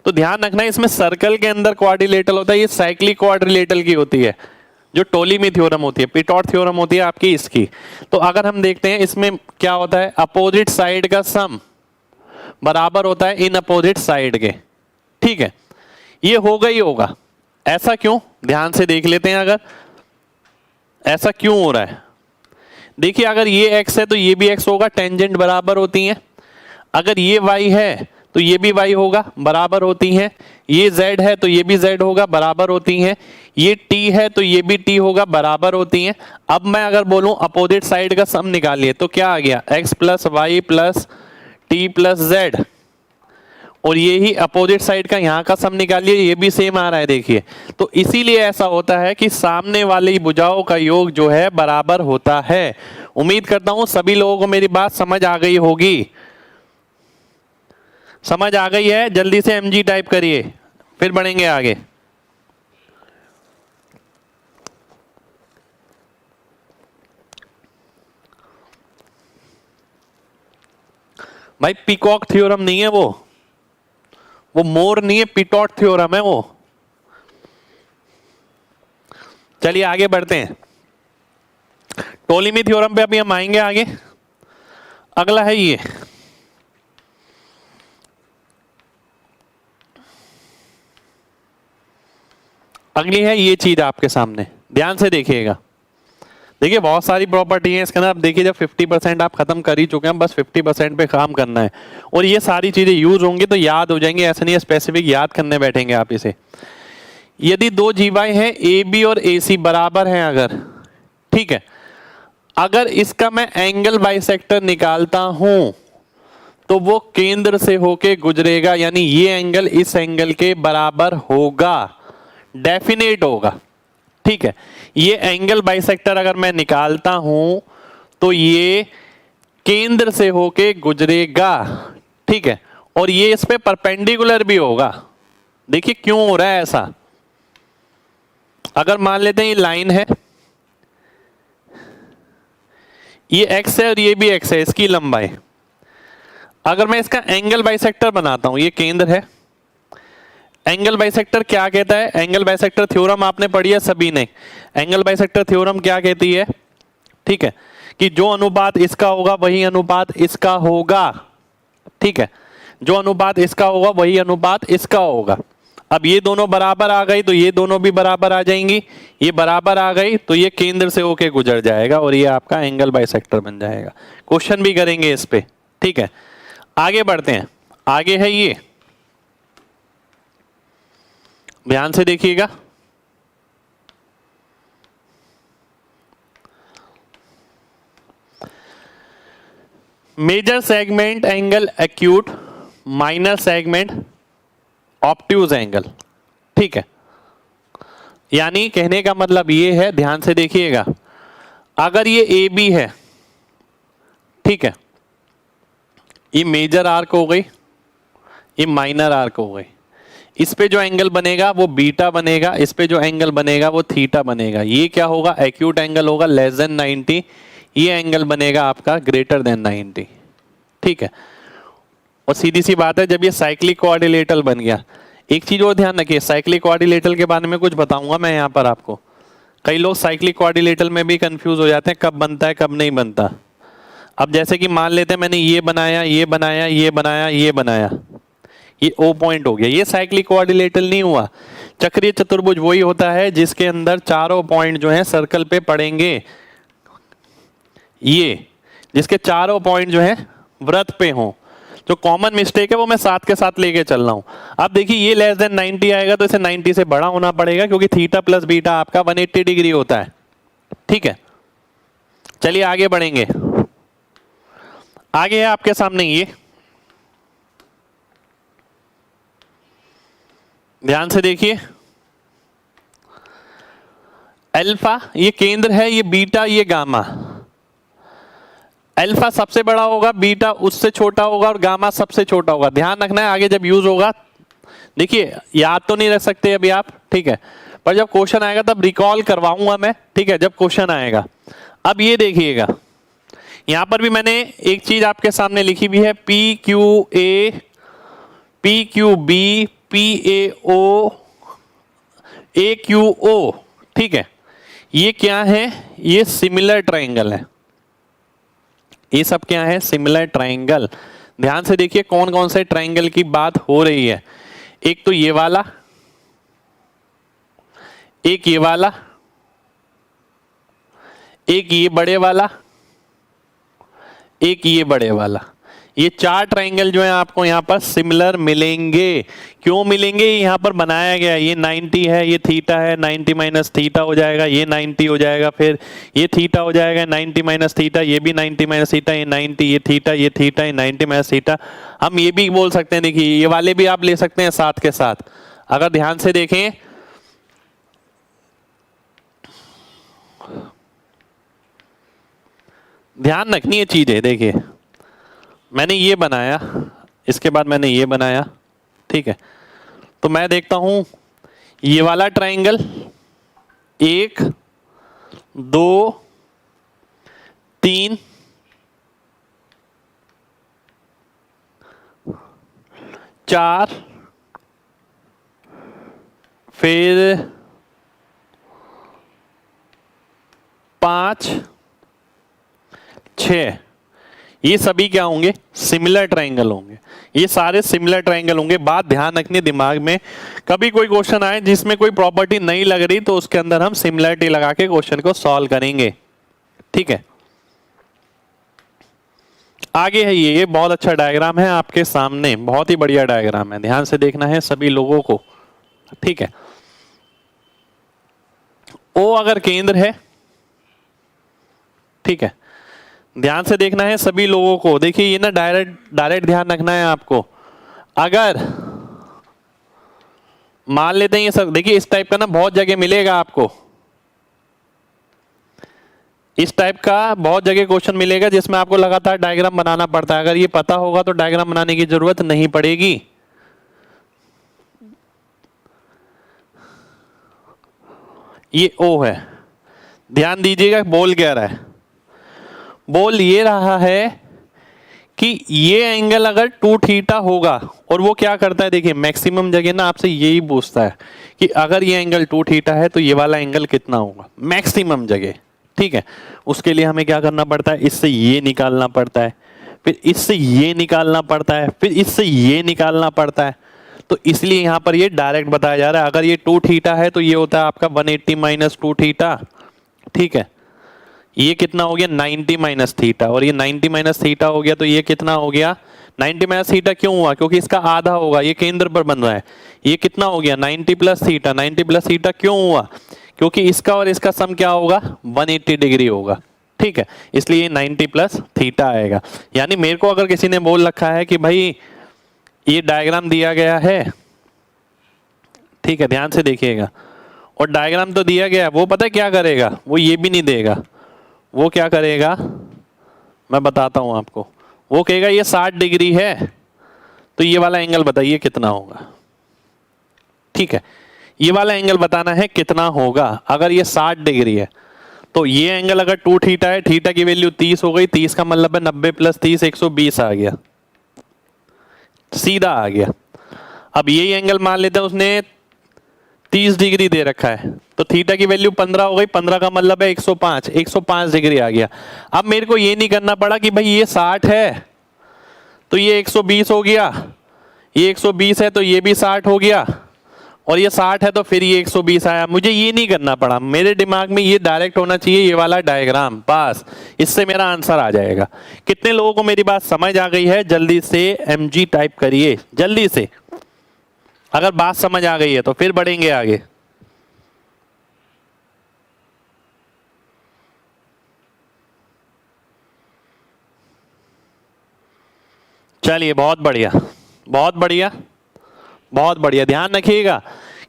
तो ध्यान रखना इसमें सर्कल के अंदर क्वाड्रिलेटरल होता है, ये साइक्लिक क्वाड्रिलेटरल की होती है, जो टोलेमी थ्योरम होती है, पिटॉट थ्योरम होती है आपकी इसकी। तो अगर हम देखते हैं इसमें क्या होता है, अपोजिट साइड का सम बराबर होता है इन अपोजिट साइड के, ठीक है, ये होगा ही होगा। ऐसा क्यों, ध्यान से देख लेते हैं, अगर ऐसा क्यों हो रहा है, देखिए अगर ये x है तो ये भी x होगा, टेंजेंट बराबर होती हैं, अगर ये y है तो ये भी y होगा, बराबर होती हैं, ये z है तो ये भी z होगा, बराबर होती हैं, ये t है तो ये भी t होगा, बराबर होती हैं। अब मैं अगर बोलूं अपोजिट साइड का सम निकालिए तो क्या आ गया, x plus y plus t plus z, और ये ही अपोजिट साइड का यहाँ का सम निकालिए, ये भी सेम आ रहा है, देखिए। तो इसीलिए ऐसा होता है कि सामने वाली भुजाओं का योग जो है बराबर होता है। उम्मीद करता हूं सभी लोगों को मेरी बात समझ आ गई होगी, समझ आ गई है, जल्दी से mg टाइप करिए फिर बढ़ेंगे आगे। भाई पीकॉक थ्योरम नहीं है वो मोर नहीं है, पिटॉट थ्योरम है वो। चलिए आगे बढ़ते हैं, टोलेमी थ्योरम पे अभी हम आएंगे आगे। अगला है ये, अगली है ये चीज आपके सामने, ध्यान से देखिएगा। देखिए बहुत सारी प्रॉपर्टी है इसके अंदर, आप देखिए जब 50% आप खत्म कर ही चुके हैं, बस 50% पे काम करना है, और ये सारी चीजें यूज होंगी तो याद हो जाएंगे, ऐसा नहीं है स्पेसिफिक याद करने बैठेंगे आप इसे। यदि दो जीवाएं हैं ए बी और ए सी बराबर हैं अगर, ठीक है, अगर इसका मैं एंगल बाइसेक्टर निकालता हूं तो वो केंद्र से होके गुजरेगा, यानी ये एंगल इस एंगल के बराबर होगा, डेफिनेट होगा, ठीक है। ये एंगल बाइसेक्टर अगर मैं निकालता हूं तो ये केंद्र से होके गुजरेगा, ठीक है, और ये इस पे परपेंडिकुलर भी होगा। देखिए क्यों हो रहा है ऐसा, अगर मान लेते हैं ये लाइन है, ये x है और ये भी x है, इसकी लंबाई, अगर मैं इसका एंगल बाइसेक्टर बनाता हूं, ये केंद्र है, एंगल बाइसेक्टर क्या कहता है, एंगल बाइसेक्टर थ्योरम आपने पढ़ी है सभी ने, एंगल बाइसेक्टर थ्योरम क्या कहती है, ठीक है, कि जो अनुपात इसका होगा वही अनुपात इसका होगा, ठीक है, जो अनुपात इसका होगा वही अनुपात इसका होगा। अब ये दोनों बराबर आ गई तो ये दोनों भी बराबर आ जाएंगी, ये बराबर आ गई तो ये केंद्र से होके गुजर जाएगा और ये आपका एंगल बाइसेक्टर बन जाएगा। क्वेश्चन भी करेंगे इस पे, ठीक है। आगे बढ़ते हैं, आगे है ये, ध्यान से देखिएगा। Major segment angle acute, minor segment obtuse angle, ठीक है। यानी कहने का मतलब ये है, ध्यान से देखिएगा, अगर ये ए बी है, ठीक है, ये मेजर आर्क हो गई, ये माइनर आर्क हो गई, इस पे जो एंगल बनेगा वो बीटा बनेगा, इस पे जो एंगल बनेगा वो थीटा बनेगा। ये क्या होगा, एक्यूट एंगल होगा लेस देन 90, ये एंगल बनेगा आपका ग्रेटर देन 90, ठीक है। और सीधी सी बात है, जब ये साइक्लिक क्वाड्रिलेटरल बन गया, एक चीज और ध्यान रखिए, साइक्लिक क्वाड्रिलेटरल के बारे में कुछ बताऊंगा मैं यहाँ पर आपको। कई लोग साइक्लिक क्वाड्रिलेटरल में भी कंफ्यूज हो जाते हैं, कब बनता है कब नहीं बनता। अब जैसे कि मान लेते हैं मैंने ये बनाया, ये बनाया, ये बनाया, ये बनाया, ये ओ पॉइंट हो गया, ये साइक्लिक क्वाड्रिलेटरल नहीं हुआ। चक्रीय चतुर्भुज वही होता है जिसके अंदर चारों पॉइंट जो है सर्कल पे पड़ेंगे, ये जिसके चारों पॉइंट जो है वृत्त पे हों। जो कॉमन मिस्टेक है वो मैं साथ के साथ लेके चल रहा हूं। अब देखिए ये लेस देन 90 आएगा तो इसे 90 से बड़ा होना पड़ेगा, क्योंकि थीटा प्लस बीटा आपका 180 डिग्री होता है, ठीक है। चलिए आगे बढ़ेंगे, आगे है आपके सामने ये, ध्यान से देखिए, अल्फा ये केंद्र है, ये बीटा ये गामा। अल्फा सबसे बड़ा होगा, बीटा उससे छोटा होगा और गामा सबसे छोटा होगा। ध्यान रखना है, आगे जब यूज होगा, देखिए याद तो नहीं रख सकते अभी आप, ठीक है, पर जब क्वेश्चन आएगा तब रिकॉल करवाऊंगा मैं, ठीक है, जब क्वेश्चन आएगा। अब ये देखिएगा, यहां पर भी मैंने एक चीज आपके सामने लिखी भी है, P Q A, P Q B, P A O, A Q O, ठीक है। ये क्या है, ये सिमिलर ट्रायंगल है, ये सब क्या है, सिमिलर ट्रायंगल। ध्यान से देखिए कौन कौन से ट्रायंगल की बात हो रही है। एक तो ये वाला, एक ये वाला, एक ये बड़े वाला, एक ये बड़े वाला। ये चार ट्रायंगल जो है आपको यहाँ पर सिमिलर मिलेंगे। क्यों मिलेंगे, यहाँ पर बनाया गया है, ये 90 है, ये थीटा है, 90 माइनस थीटा हो जाएगा, ये 90 हो जाएगा, फिर ये थीटा हो जाएगा, 90 माइनस थीटा, ये भी 90 माइनस थीटा, ये 90, ये थीटा, ये थीटा, ये 90 माइनस थीटा। हम ये भी बोल सकते हैं, देखिए ये वाले भी आप ले सकते हैं साथ के साथ। अगर ध्यान से देखें, ध्यान रखनी है चीजें, देखिए मैंने ये बनाया, इसके बाद मैंने ये बनाया, ठीक है, तो मैं देखता हूं ये वाला ट्रायंगल 1 2 3 4, फिर 5 6, ये सभी क्या होंगे, सिमिलर ट्रायंगल होंगे। ये सारे सिमिलर ट्रायंगल होंगे। बात ध्यान रखनी दिमाग में, कभी कोई क्वेश्चन आए जिसमें कोई प्रॉपर्टी नहीं लग रही तो उसके अंदर हम सिमिलरिटी लगा के क्वेश्चन को सॉल्व करेंगे, ठीक है। आगे है ये बहुत अच्छा डायग्राम है आपके सामने, बहुत ही बढ़िया डायग्राम है, ध्यान से देखना है सभी लोगों को, ठीक है। ओ अगर केंद्र है, ठीक है, ध्यान से देखना है सभी लोगों को। देखिए ये ना डायरेक्ट ध्यान रखना है आपको। अगर मान लेते हैं ये सब, देखिए इस टाइप का ना बहुत जगह मिलेगा आपको, इस टाइप का बहुत जगह क्वेश्चन मिलेगा जिसमें आपको लगातार डायग्राम बनाना पड़ता है। अगर ये पता होगा तो डायग्राम बनाने की जरूरत नहीं पड़ेगी। ये ओ है, ध्यान दीजिएगा बोल क्या रहा है, बोल ये रहा है कि ये एंगल अगर 2 थीटा होगा, और वो क्या करता है, देखिए मैक्सिमम जगह ना आपसे यही पूछता है कि अगर ये एंगल 2 थीटा है तो ये वाला एंगल कितना होगा, मैक्सिमम जगह, ठीक है, उसके लिए हमें क्या करना पड़ता है, इससे ये निकालना पड़ता है, फिर इससे ये निकालना पड़ता है, फिर इससे ये निकालना पड़ता है। तो इसलिए यहां पर ये डायरेक्ट बताया जा रहा है, अगर ये 2 थीटा है तो ये होता है आपका 180 माइनस 2 थीटा। ठीक है, ये कितना हो गया 90 माइनस थीटा, और ये 90 माइनस थीटा हो गया, तो ये कितना हो गया 90 माइनस थीटा। क्यों हुआ, क्योंकि इसका आधा होगा, ये केंद्र पर बन रहा है। ये कितना हो गया 90 प्लस थीटा। 90 प्लस थीटा क्यों हुआ, क्योंकि इसका और इसका सम क्या होगा 180 डिग्री होगा। ठीक है, इसलिए 90 प्लस थीटा आएगा। यानी मेरे को अगर किसी ने बोल रखा है कि भाई ये डायग्राम दिया गया है, ठीक है ध्यान से देखिएगा, और डायग्राम तो दिया गया है, वो पता है क्या करेगा, वो ये भी नहीं देगा, वो क्या करेगा मैं बताता हूं आपको। वो कहेगा ये 60 डिग्री है, तो ये वाला एंगल बताइए कितना होगा। ठीक है, ये वाला एंगल बताना है कितना होगा। अगर ये 60 डिग्री है तो ये एंगल अगर 2 थीटा है, थीटा की वैल्यू 30 हो गई, 30 का मतलब है 90 प्लस 30 120 आ गया, सीधा आ गया। अब यही एंगल मान लेते हैं उसने 30 डिग्री दे रखा है, तो थीटा की वैल्यू 15 हो गई, 15 का मतलब है 105, 105 डिग्री आ गया। अब मेरे को ये नहीं करना पड़ा कि भाई ये 60 है तो ये 120 हो गया, ये 120 है तो ये भी 60 हो गया, और ये 60 है तो फिर ये 120 आया। मुझे ये नहीं करना पड़ा, मेरे दिमाग में ये डायरेक्ट होना चाहिए, ये वाला डायग्राम, बस इससे मेरा आंसर आ जाएगा। कितने लोगों को मेरी बात समझ आ गई है, जल्दी से mg टाइप करिए जल्दी से। अगर बात समझ आ गई है तो फिर बढ़ेंगे आगे। चलिए बहुत बढ़िया, बहुत बढ़िया, बहुत बढ़िया। ध्यान रखिएगा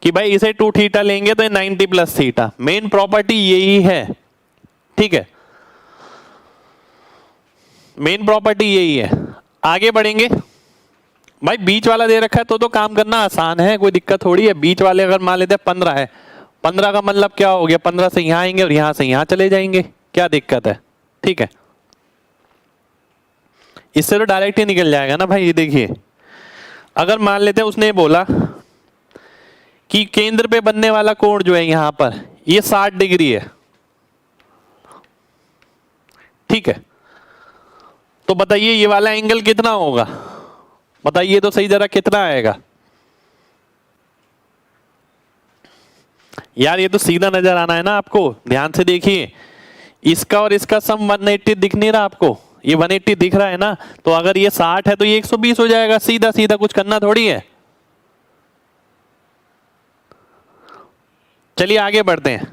कि भाई इसे 2 थीटा लेंगे तो 90 प्लस थीटा, मेन प्रॉपर्टी यही है। ठीक है, मेन प्रॉपर्टी यही है। आगे बढ़ेंगे। भाई बीच वाला दे रखा है तो काम करना आसान है, कोई दिक्कत थोड़ी है। बीच वाले अगर मान लेते हैं 15 है, 15 का मतलब क्या हो गया, 15 से यहां आएंगे और यहां से यहां चले जाएंगे, क्या दिक्कत है। ठीक है, इससे तो डायरेक्ट ही निकल जाएगा ना भाई। ये देखिए, अगर मान लेते हैं उसने बोला कि केंद्र पे बनने वाला कोण जो है यहां पर ये 60 डिग्री है, ठीक है, तो बताइए ये वाला एंगल कितना होगा, बताइए तो सही जरा कितना आएगा। यार ये तो सीधा नजर आना है ना आपको, ध्यान से देखिए। इसका और इसका सम 180 दिख नहीं रहा आपको, ये 180 दिख रहा है ना, तो अगर ये 60 है तो ये 120 हो जाएगा, सीधा सीधा, कुछ करना थोड़ी है। चलिए आगे बढ़ते हैं।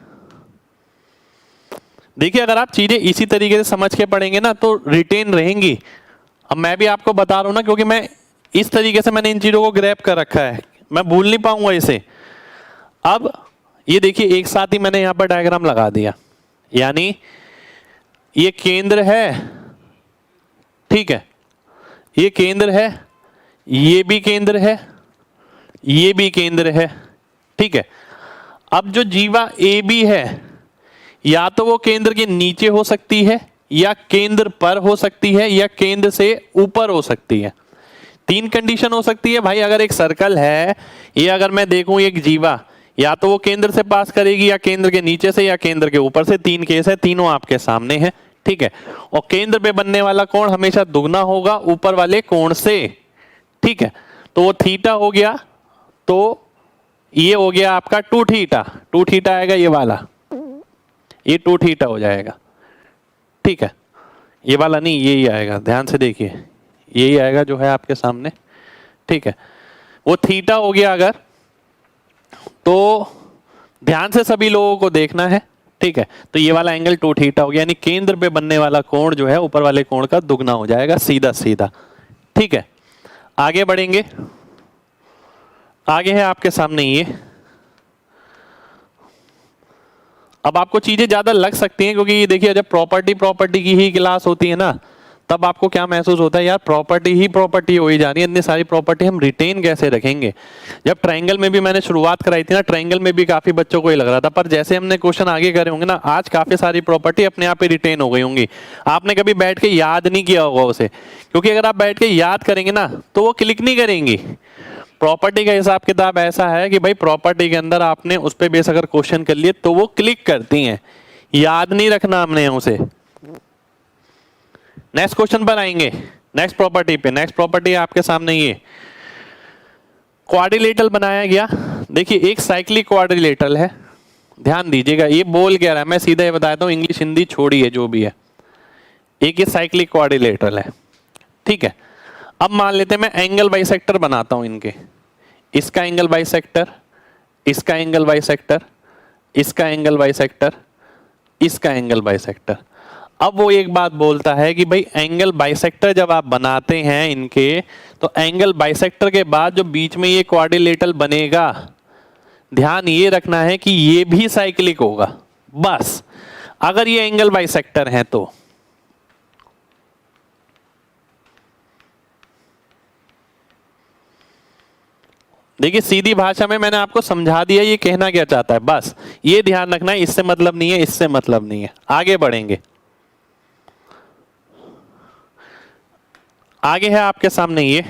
देखिए अगर आप चीजें इसी तरीके से समझ के पढ़ेंगे ना तो रिटेन रहेंगी। अब मैं भी आपको बता रहा हूं ना, क्योंकि मैं इस तरीके से मैंने इन चीजों को ग्रैब कर रखा है, मैं भूल नहीं पाऊंगा इसे। अब ये देखिए एक साथ ही मैंने यहां पर डायग्राम लगा दिया, यानी ये केंद्र है, ठीक है, ये केंद्र है, ये भी केंद्र है, ये भी केंद्र है, ठीक है। अब जो जीवा ए बी है, या तो वो केंद्र के नीचे हो सकती है, या केंद्र पर हो सकती है, या केंद्र से ऊपर हो सकती है। 3 कंडीशन हो सकती है भाई। अगर एक सर्कल है, ये अगर मैं देखूं एक जीवा, या तो वो केंद्र से पास करेगी, या केंद्र के नीचे से, या केंद्र के ऊपर से। 3 केस है, तीनों आपके सामने है, ठीक है। और केंद्र पे बनने वाला कोण हमेशा दुगना होगा ऊपर वाले कोण से, ठीक है। तो वो थीटा हो गया, तो ये हो गया आपका 2 थीटा। 2 थीटा आएगा ये वाला, ये 2 थीटा हो जाएगा, ठीक है। ये वाला नहीं, यही आएगा, ध्यान से देखिए, यही आएगा जो है आपके सामने, ठीक है। वो थीटा हो गया अगर, तो ध्यान से सभी लोगों को देखना है, ठीक है। तो ये वाला एंगल 2 थीटा हो गया, यानी केंद्र पे बनने वाला कोण जो है ऊपर वाले कोण का दुगना हो जाएगा, सीधा सीधा, ठीक है। आगे बढ़ेंगे। आगे है आपके सामने ये। अब आपको चीजें ज्यादा लग सकती हैं, क्योंकि देखिए जब प्रॉपर्टी की ही क्लास होती है ना, तब आपको क्या महसूस होता है, यार प्रॉपर्टी ही प्रॉपर्टी हो ही जा रही है, इतनी सारी प्रॉपर्टी हम रिटेन कैसे रखेंगे। जब ट्रायंगल में भी मैंने शुरुआत कराई थी ना, ट्रायंगल में भी काफी बच्चों को ही लग रहा था, पर जैसे हमने क्वेश्चन आगे करे होंगे ना, आज काफी सारी प्रॉपर्टी अपने आप ही रिटेन हो गई होंगी। आपने कभी बैठ के याद नहीं किया होगा उसे, क्योंकि अगर आप बैठ के याद करेंगे ना तो वो क्लिक नहीं करेंगी। प्रॉपर्टी का हिसाब किताब ऐसा है कि भाई प्रॉपर्टी के अंदर आपने उस पर बेस अगर क्वेश्चन कर लिए तो वो क्लिक करती हैं। याद नहीं रखना हमने उसे। नेक्स्ट क्वेश्चन पर आएंगे, नेक्स्ट प्रॉपर्टी पे। नेक्स्ट प्रॉपर्टी आपके सामने ये क्वाड्रिलेटरल बनाया गया। देखिए एक साइक्लिक क्वाड्रिलेटरल है, ध्यान दीजिएगा ये बोल क्या रहा है, मैं सीधा ये बताता हूं, इंग्लिश हिंदी छोड़िए जो भी है। एक ये साइक्लिक क्वाड्रिलेटरल है, ठीक है। अब मान लेते हैं मैं एंगल बाइसेक्टर बनाता हूं इनके, इसका एंगल बाइसेक्टर, इसका एंगल बाइसेक्टर, इसका एंगल बाइसेक्टर, इसका एंगल बाइसेक्टर। अब वो एक बात बोलता है कि भाई एंगल बाइसेक्टर जब आप बनाते हैं इनके, तो एंगल बाइसेक्टर के बाद जो बीच में ये क्वाड्रिलेटरल बनेगा, ध्यान ये रखना है कि ये भी साइक्लिक होगा। बस अगर ये एंगल बाइसेक्टर है तो देखिए सीधी भाषा में मैंने आपको समझा दिया ये कहना क्या चाहता है, बस ये ध्यान रखना है, इससे मतलब नहीं है, इससे मतलब नहीं है। आगे बढ़ेंगे, आगे है आपके सामने ये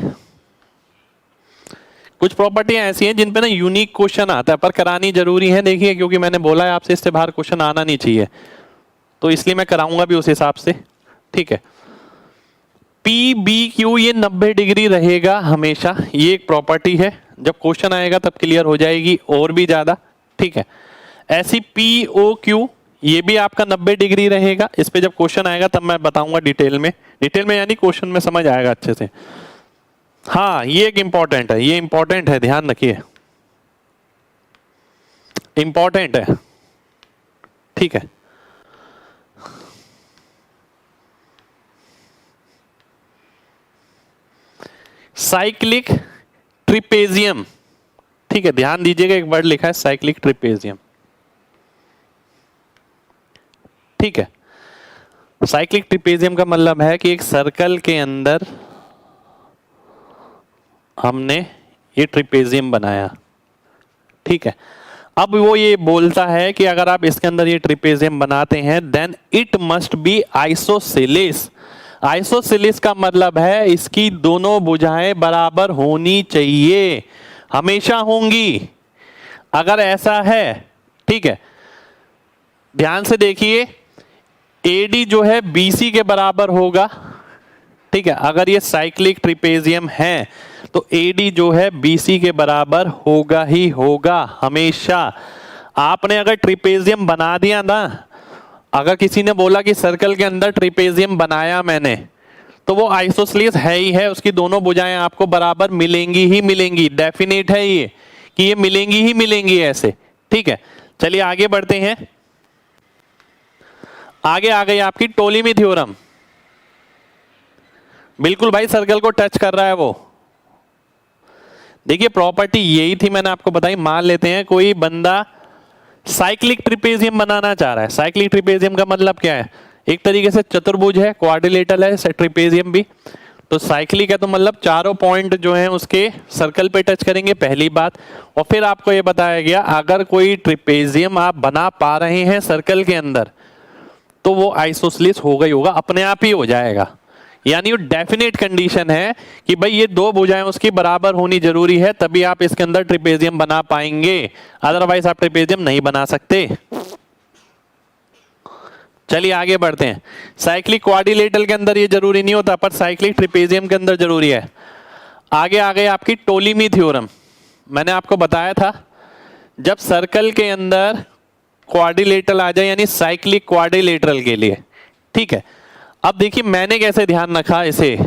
कुछ प्रॉपर्टियां ऐसी हैं जिन पे ना यूनिक क्वेश्चन आता है, पर करानी जरूरी है। देखिए क्योंकि मैंने बोला है आपसे इससे बाहर क्वेश्चन आना नहीं चाहिए, तो इसलिए मैं कराऊंगा भी उस हिसाब से, ठीक है। पी बी क्यू ये 90 डिग्री रहेगा हमेशा, ये एक प्रॉपर्टी है, जब क्वेश्चन आएगा तब क्लियर हो जाएगी और भी ज्यादा, ठीक है। ऐसी पी ओ क्यू ये भी आपका 90 डिग्री रहेगा, इस पे जब क्वेश्चन आएगा तब मैं बताऊंगा डिटेल में यानी क्वेश्चन में समझ आएगा अच्छे से। हाँ ये एक इंपॉर्टेंट है, ये इंपॉर्टेंट है, ध्यान रखिए, इंपॉर्टेंट है, ठीक है। साइक्लिक ट्रिपेजियम, ठीक है, ध्यान दीजिएगा एक वर्ड लिखा है साइक्लिक ट्रिपेजियम, ठीक है। साइक्लिक ट्रिपेजियम का मतलब है कि एक सर्कल के अंदर हमने ये ट्रिपेजियम बनाया, ठीक है। अब वो ये बोलता है कि अगर आप इसके अंदर ये ट्रिपेजियम बनाते हैं then it must be isosceles. Isosceles का मतलब है इसकी दोनों भुजाएं बराबर होनी चाहिए, हमेशा होंगी। अगर ऐसा है, ठीक है, ध्यान से देखिए, एडी जो है बीसी के बराबर होगा, ठीक है। अगर ये साइक्लिक ट्रिपेजियम है तो एडी जो है बीसी के बराबर होगा ही होगा हमेशा। आपने अगर ट्रिपेजियम बना दिया ना, अगर किसी ने बोला कि सर्कल के अंदर ट्रिपेजियम बनाया मैंने, तो वो आइसोसेलेस है ही है, उसकी दोनों भुजाएं आपको बराबर मिलेंगी ही मिलेंगी, डेफिनेट है ये कि ये मिलेंगी ही मिलेंगी ऐसे, ठीक है। चलिए आगे बढ़ते हैं, आगे आ गई आपकी टोलेमी थ्योरम। बिल्कुल भाई सर्कल को टच कर रहा है वो। देखिए प्रॉपर्टी यही थी मैंने आपको बताई। मान लेते हैं कोई बंदा साइक्लिक ट्रिपेजियम बनाना चाह रहा है। साइक्लिक ट्रिपेजियम का मतलब क्या है, एक तरीके से चतुर्भुज है, क्वाड्रिलेटरल है ट्रिपेजियम भी, तो साइक्लिक है तो मतलब चारों पॉइंट जो हैं उसके सर्कल पे टच करेंगे, पहली बात। और फिर आपको ये बताया गया अगर कोई ट्रिपेजियम आप बना पा रहे हैं सर्कल के अंदर तो वो आइसोसेलेस होगा ही होगा, अपने आप ही हो जाएगा। यानी वो डेफिनेट कंडीशन है कि भाई ये दो भुजाएं उसकी बराबर होनी जरूरी है, तभी आप इसके अंदर ट्रिपेजियम बना पाएंगे, अदरवाइज आप ट्रिपेजियम नहीं बना सकते। चलिए आगे बढ़ते हैं। साइक्लिक क्वाड्रिलेटरल के अंदर ये जरूरी नहीं होता, पर साइक्लिक ट्रिपेजियम के अंदर जरूरी है। आगे आ गई आपकी टोलेमी थ्योरम। मैंने आपको बताया था जब सर्कल के अंदर क्वाड्रिलेटरल आ जाए, यानी साइक्लिक क्वाड्रिलेटरल के लिए, ठीक है। अब देखिए मैंने कैसे ध्यान रखा इसे,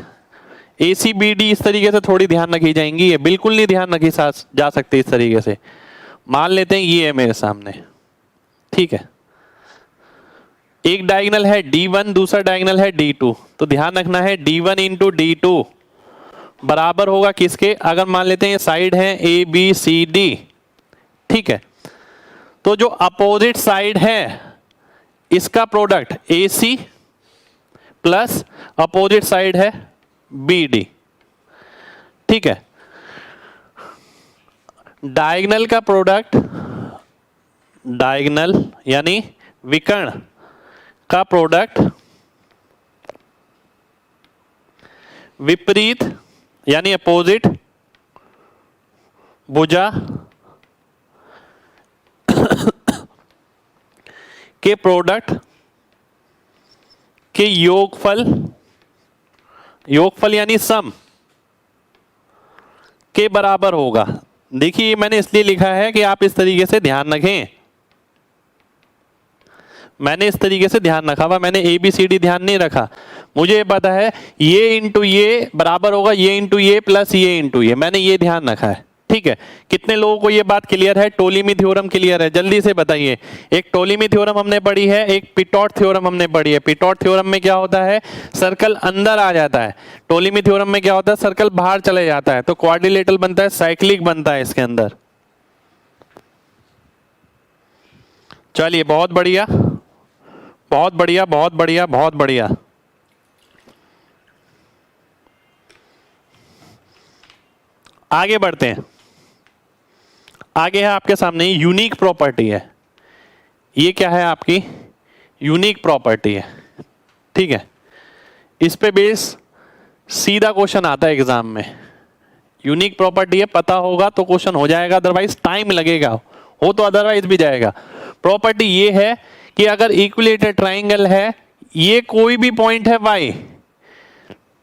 ACBD इस तरीके से थोड़ी ध्यान रखी जाएंगी, ये बिल्कुल नहीं ध्यान रखी जा सकती इस तरीके से। मान लेते हैं ये है मेरे सामने, ठीक है, एक डायगोनल है D1, दूसरा डायगोनल है D2, तो ध्यान रखना है D1 इंटू D2 बराबर होगा किसके, अगर मान लेते हैं ये साइड है ABCD, ठीक है, तो जो अपोजिट साइड है इसका product AC plus opposite side है BD, ठीक है। डायगोनल का प्रोडक्ट, डायगोनल यानी विकर्ण का प्रोडक्ट विपरीत यानी अपोजिट भुजा के प्रोडक्ट के योगफल, योगफल यानी सम के बराबर होगा। देखिए मैंने इसलिए लिखा है कि आप इस तरीके से ध्यान रखें, मैंने इस तरीके से ध्यान रखा हुआ, मैंने ए बी सी डी ध्यान नहीं रखा। मुझे ये पता है ये इंटू ये बराबर होगा ये इंटू ये प्लस ये इंटू ये, मैंने ये ध्यान रखा है। ठीक है, कितने लोगों को ये बात क्लियर है? टोलेमी थ्योरम क्लियर है? जल्दी से बताइए। एक टोलेमी थ्योरम हमने पढ़ी है, एक पिटॉट थ्योरम हमने पढ़ी है। पिटॉट थ्योरम में क्या होता है? सर्कल अंदर आ जाता है। टोलेमी थ्योरम में क्या होता है? सर्कल बाहर चले जाता है, तो क्वाड्रिलेटरल बनता है, साइक्लिक बनता है इसके अंदर। चलिए बहुत बढ़िया, बहुत बढ़िया, बहुत बढ़िया, बहुत बढ़िया। आगे बढ़ते हैं। आगे है आपके सामने यूनिक प्रॉपर्टी है। ये क्या है? आपकी यूनिक प्रॉपर्टी है। ठीक है, इस पे बेस सीधा क्वेश्चन आता है एग्जाम में। यूनिक प्रॉपर्टी है, पता होगा तो क्वेश्चन हो जाएगा, अदरवाइज टाइम लगेगा, हो तो अदरवाइज भी जाएगा। प्रॉपर्टी ये है कि अगर इक्विलेटरल ट्राइंगल है, ये कोई भी पॉइंट है y,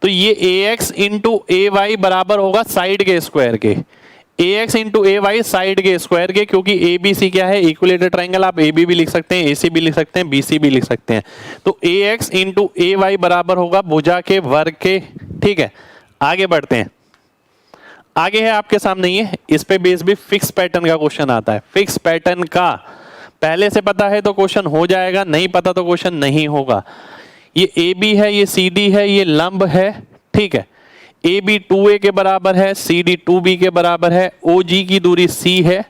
तो ये ax इंटू ए वाई बराबर होगा साइड के स्क्वायर के। ax इंटू ए वाई साइड के स्क्वायर के, क्योंकि ए बी सी क्या है? Equilateral triangle. आप ए बी भी लिख सकते हैं, ए सी भी लिख सकते हैं, बी सी भी लिख सकते हैं। तो ax इंटू ए वाई बराबर होगा भुजा के वर्ग के। ठीक है, आगे बढ़ते हैं। आगे है आपके सामने ये, इस पे बेस भी फिक्स पैटर्न का क्वेश्चन आता है। फिक्स पैटर्न का पहले से पता है तो क्वेश्चन हो जाएगा, नहीं पता तो क्वेश्चन नहीं होगा। ये ए बी है, ये सी डी है, ये लंब है। ठीक है, ए बी 2a के बराबर है, सी डी 2b के बराबर है, ओ जी की दूरी c है।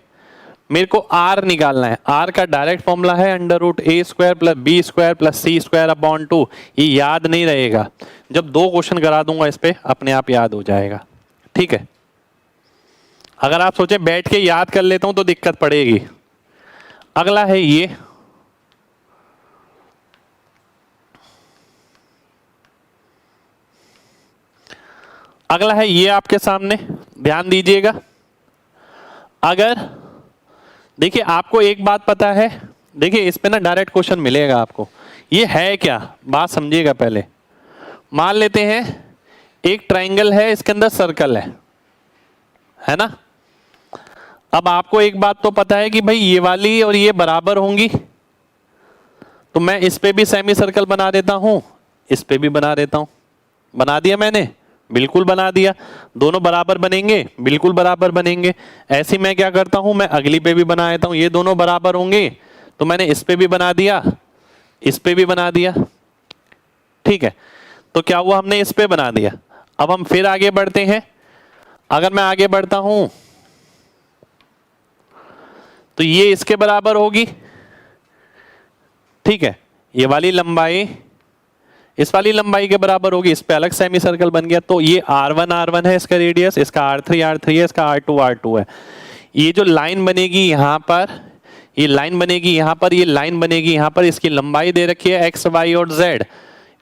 मेरे को r निकालना है। r का डायरेक्ट फॉर्मूला है under root a square plus b square plus c square upon 2। ये याद नहीं रहेगा, जब 2 क्वेश्चन करा दूंगा इस पे अपने आप याद हो जाएगा। ठीक है, अगर आप सोचें बैठ के याद कर लेता हूं तो दिक्कत पड़ेगी। अगला है ये, अगला है ये आपके सामने, ध्यान दीजिएगा। अगर देखिए आपको एक बात पता है, देखिए इस पे ना डायरेक्ट क्वेश्चन मिलेगा आपको। ये है क्या, बात समझिएगा पहले। मान लेते हैं एक ट्रायंगल है, इसके अंदर सर्कल है ना। अब आपको एक बात तो पता है कि भाई ये वाली और ये बराबर होंगी, तो मैं इस पे भी सेमी सर्कल बना देता हूं, इस पे भी बना देता हूं। बना दिया मैंने, बिल्कुल बना दिया। दोनों बराबर बनेंगे, बिल्कुल बराबर बनेंगे। ऐसे मैं क्या करता हूं, मैं अगली पे भी बना देता हूं। ये दोनों बराबर होंगे तो मैंने इस पे भी बना दिया, इस पे भी बना दिया। ठीक है, तो क्या हुआ, हमने इस पे बना दिया। अब हम फिर आगे बढ़ते हैं। अगर मैं आगे बढ़ता हूं तो ये इसके बराबर होगी। ठीक है, ये वाली लंबाई इस वाली लंबाई के बराबर होगी, इस पे अलग सेमी सर्कल बन गया। तो ये R1 है इसका रेडियस, इसका R3 है, इसका R2 है। ये जो लाइन बनेगी यहां पर, ये लाइन बनेगी यहां पर, ये लाइन बनेगी यहां पर, इसकी लंबाई दे रखी है x, y और z।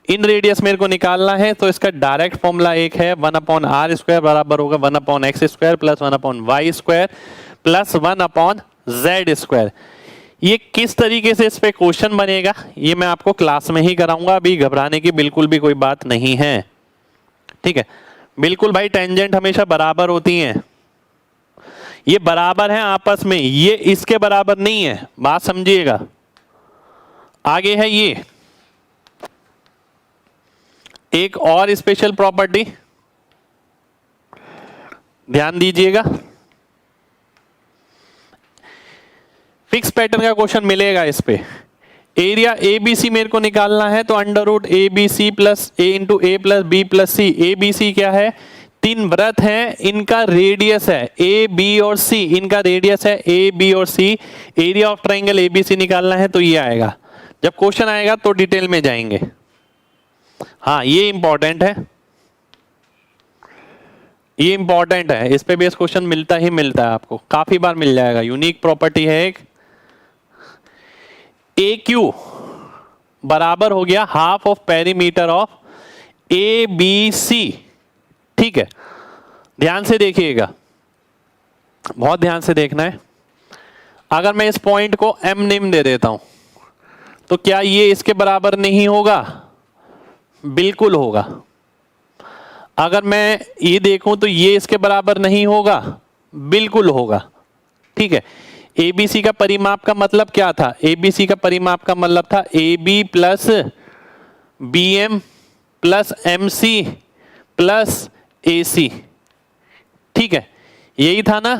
इन रेडियस मेरे को निकालना है, तो इसका डायरेक्ट फॉर्मूला एक है, 1/r स्क्वायर बराबर होगा 1/x square plus 1/y square plus 1/z square. ये किस तरीके से इस पे क्वेश्चन बनेगा ये मैं आपको क्लास में ही कराऊंगा, अभी घबराने की बिल्कुल भी कोई बात नहीं है। ठीक है, बिल्कुल भाई, टेंजेंट हमेशा बराबर होती हैं, ये बराबर हैं आपस में, ये इसके बराबर नहीं है, बात समझिएगा। आगे है ये एक और स्पेशल प्रॉपर्टी, ध्यान दीजिएगा। फिक्स पैटर्न का क्वेश्चन मिलेगा इस पे। एरिया ए बी सी मेरे को निकालना है, तो under root A B C plus A into A plus B plus C. A B C क्या है, 3 वृत्त हैं, इनका रेडियस है ए बी और सी, इनका रेडियस है ए बी और C. Area of triangle A B C निकालना है, तो ये आएगा। जब क्वेश्चन आएगा तो डिटेल में जाएंगे। हाँ, ये इंपॉर्टेंट है, ये इंपॉर्टेंट है, इस पे बेस क्वेश्चन मिलता ही मिलता है आपको, काफी बार मिल जाएगा। यूनिक प्रॉपर्टी है एक, ए क्यू बराबर हो गया half of perimeter of A B C. ठीक है, ध्यान से देखिएगा, बहुत ध्यान से देखना है। अगर मैं इस पॉइंट को एम नेम दे देता हूं, तो क्या ये इसके बराबर नहीं होगा? बिल्कुल होगा। अगर मैं ये देखूं तो ये इसके बराबर नहीं होगा? बिल्कुल होगा। ठीक है, एबीसी का परिमाप का मतलब क्या था? एबीसी का परिमाप का मतलब था A B plus B M plus M C plus A C. ठीक है, यही था ना,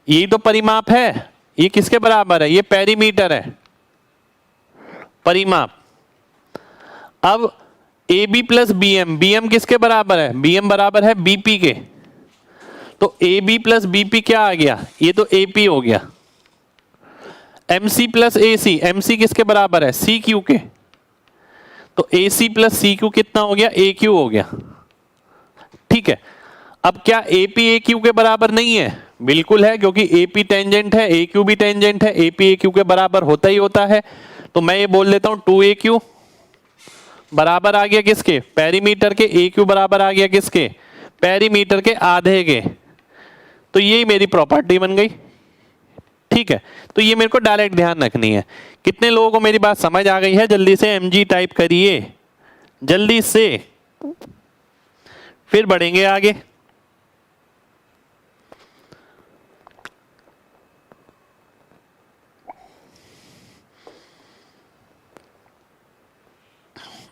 यही तो परिमाप है। ये किसके बराबर है? ये पेरीमीटर है, परिमाप। अब A B plus B M, B M किसके बराबर है? बी एम बराबर है बीपी के। तो ए बी प्लस बीपी क्या आ गया? ये तो एपी हो गया। M C plus A C, M C किसके बराबर है? सी क्यू के। तो ए सी प्लस सी क्यू कितना हो गया? ए क्यू हो गया। ठीक है, अब क्या एपी ए क्यू के बराबर नहीं है? बिल्कुल है, क्योंकि एपी टेंजेंट है, ए क्यू भी टेंजेंट है, एपी ए क्यू के बराबर होता ही होता है। तो मैं ये बोल देता हूं 2AQ बराबर आ गया किसके? पेरीमीटर के। ए क्यू बराबर आ गया किसके? पेरीमीटर के आधे के। तो ये मेरी प्रॉपर्टी बन गई। ठीक है, तो ये मेरे को डायरेक्ट ध्यान रखनी है। कितने लोगों को मेरी बात समझ आ गई है? जल्दी से mg टाइप करिए, जल्दी से, फिर बढ़ेंगे आगे।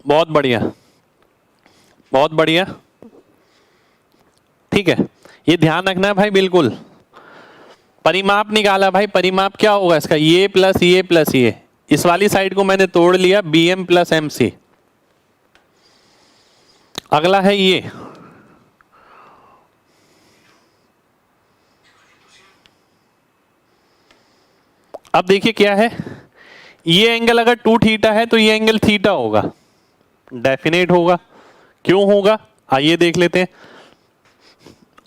बहुत बढ़िया, बहुत बढ़िया। ठीक है, ये ध्यान रखना है भाई। बिल्कुल परिमाप निकाला भाई, परिमाप क्या होगा इसका? ये प्लस ये प्लस ये। इस वाली साइड को मैंने तोड़ लिया, B M plus M C. अगला है ये, अब देखिए क्या है, ये एंगल अगर 2 थीटा है तो ये एंगल थीटा होगा, डेफिनेट होगा। क्यों होगा? आइए देख लेते हैं।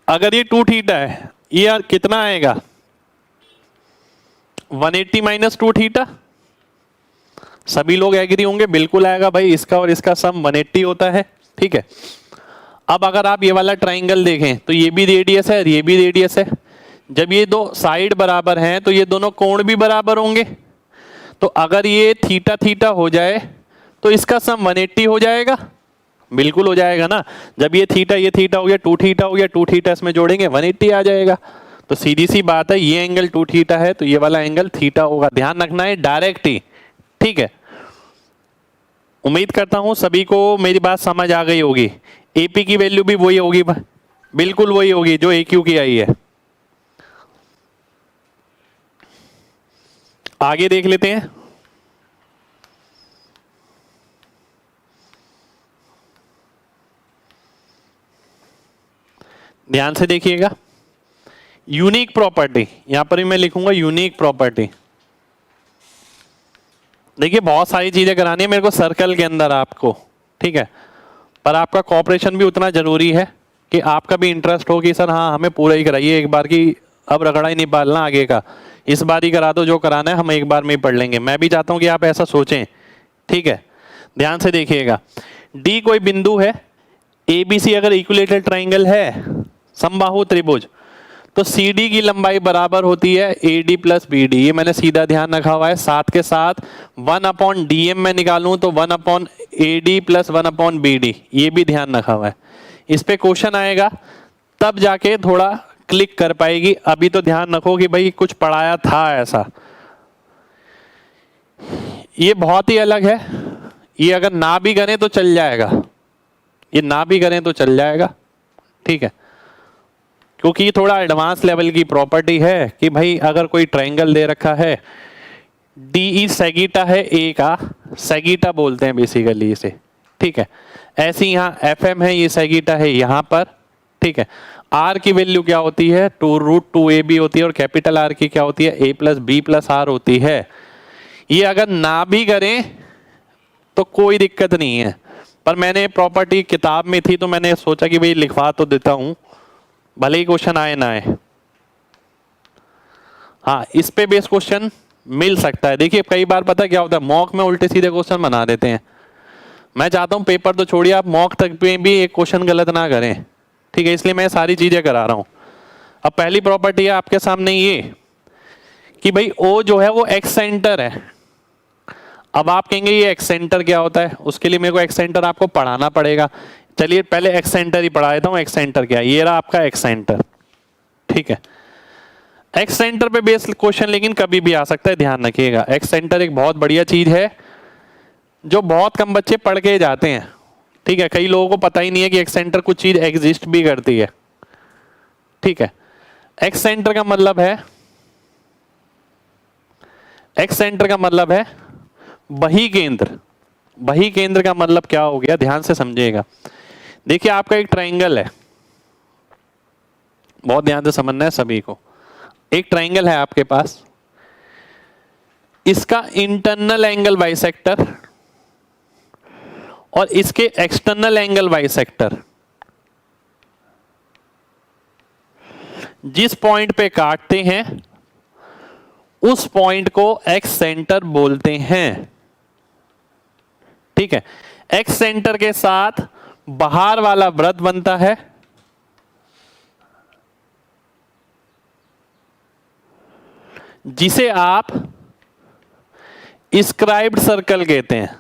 अगर ये 2 थीटा है, ये यार कितना आएगा? 180 माइनस 2 थीटा। सभी लोग एग्री होंगे, बिल्कुल आएगा भाई। इसका और इसका सम 180 होता है। ठीक है, अब अगर आप ये वाला ट्राइंगल देखें तो ये भी रेडियस है और ये भी रेडियस है। जब ये दो साइड बराबर हैं तो ये दोनों कोण भी बराबर होंगे। तो अगर ये थीटा थीटा हो जाए तो इसका सम 180 हो जाएगा। बिल्कुल हो जाएगा ना। जब ये थीटा हो गया, 2 थीटा हो गया, 2 थीटा इसमें जोड़ेंगे 180 आ जाएगा। तो सीधी सी बात है, ये एंगल 2 थीटा है तो ये वाला एंगल थीटा होगा। ध्यान रखना है, डायरेक्ट ही। ठीक है, उम्मीद करता हूं सभी को मेरी बात समझ आ गई होगी। एपी की वैल्यू भी वही होगी, बिल्कुल वही होगी जो ए क्यू की आई है। आगे देख लेते हैं। ध्यान से देखिएगा, यूनिक प्रॉपर्टी, यहां पर भी मैं लिखूंगा यूनिक प्रॉपर्टी। देखिए बहुत सारी चीजें करानी है मेरे को सर्कल के अंदर आपको। ठीक है, पर आपका कोऑपरेशन भी उतना जरूरी है कि आपका भी इंटरेस्ट हो कि सर हाँ हमें पूरा ही कराइए एक बार की, अब रगड़ा ही नहीं पालना आगे का, इस बार ही करा दो, जो कराना है हम एक बार में ही पढ़ लेंगे। मैं भी चाहता हूं कि आप ऐसा सोचें। ठीक है, ध्यान से देखिएगा, डी कोई बिंदु है, एबीसी अगर इक्विलेटरल ट्राइंगल है, समबाहु त्रिभुज, तो CD की लंबाई बराबर होती है AD प्लस BD। ये मैंने सीधा ध्यान रखा हुआ है। साथ के साथ 1/DM में निकालूं तो 1/AD प्लस 1/BD, ये भी ध्यान रखा हुआ है। इस पे क्वेश्चन आएगा तब जाके थोड़ा क्लिक कर पाएगी। अभी तो ध्यान रखो कि भाई कुछ पढ़ाया था ऐसा। ये बहुत ही अलग है, ये अगर ना भी करें तो चल जाएगा, ये ना भी करें तो चल जाएगा। ठीक है, क्योंकि ये थोड़ा एडवांस लेवल की प्रॉपर्टी है कि भाई अगर कोई ट्रायंगल दे रखा है, DE सेगीटा है ए का, सेगीटा बोलते हैं बेसिकली इसे। ठीक है, ऐसे यहाँ FM है, ये सेगीटा है यहाँ पर। ठीक है, R की वैल्यू क्या होती है? 2√2AB होती है, और कैपिटल R की क्या होती है? A plus B plus R होती है। ये अगर ना भी करें तो कोई दिक्कत नहीं है, पर मैंने प्रॉपर्टी किताब में थी तो मैंने सोचा कि भाई लिखवा तो देता हूं, भले ही क्वेश्चन आए ना आए। हाँ, इस पे बेस क्वेश्चन मिल सकता है। देखिए कई बार पता क्या होता है, मॉक में उल्टे सीधे क्वेश्चन बना देते हैं। मैं चाहता हूं पेपर तो छोड़िए, आप मॉक तक पे भी एक क्वेश्चन गलत ना करें। ठीक है, इसलिए मैं सारी चीजें करा रहा हूं। अब पहली प्रॉपर्टी है आपके सामने ये कि भाई O जो है वो एक्स सेंटर है। अब आप कहेंगे ये एक्सेंटर क्या होता है, उसके लिए मेरे को एक्सेंटर आपको पढ़ाना पड़ेगा। चलिए पहले एक्सेंटर ही पढ़ा देता हूँ। एक्सेंटर क्या है, ये रहा आपका एक्सेंटर, ठीक है। एक्सेंटर पे बेस्ड क्वेश्चन लेकिन कभी भी आ सकता है, ध्यान रखिएगा। एक्सेंटर एक बहुत बढ़िया चीज है जो बहुत कम बच्चे पढ़ के जाते हैं, ठीक है। कई लोगों को पता ही नहीं है कि एक्सेंटर कुछ चीज एग्जिस्ट भी करती है, ठीक है। एक्सेंटर का मतलब है, एक्सेंटर का मतलब है बही केंद्र। बही केंद्र का मतलब क्या हो गया, ध्यान से समझिएगा। देखिए आपका एक ट्रायंगल है, बहुत ध्यान से समझना है सभी को। एक ट्रायंगल है आपके पास, इसका इंटरनल एंगल बाइसेक्टर और इसके एक्सटर्नल एंगल बाइसेक्टर जिस पॉइंट पे काटते हैं उस पॉइंट को एक्सेंटर बोलते हैं, ठीक है। एक्सेंटर के साथ बाहर वाला वृत्त बनता है, जिसे आप स्क्राइब्ड सर्कल कहते हैं।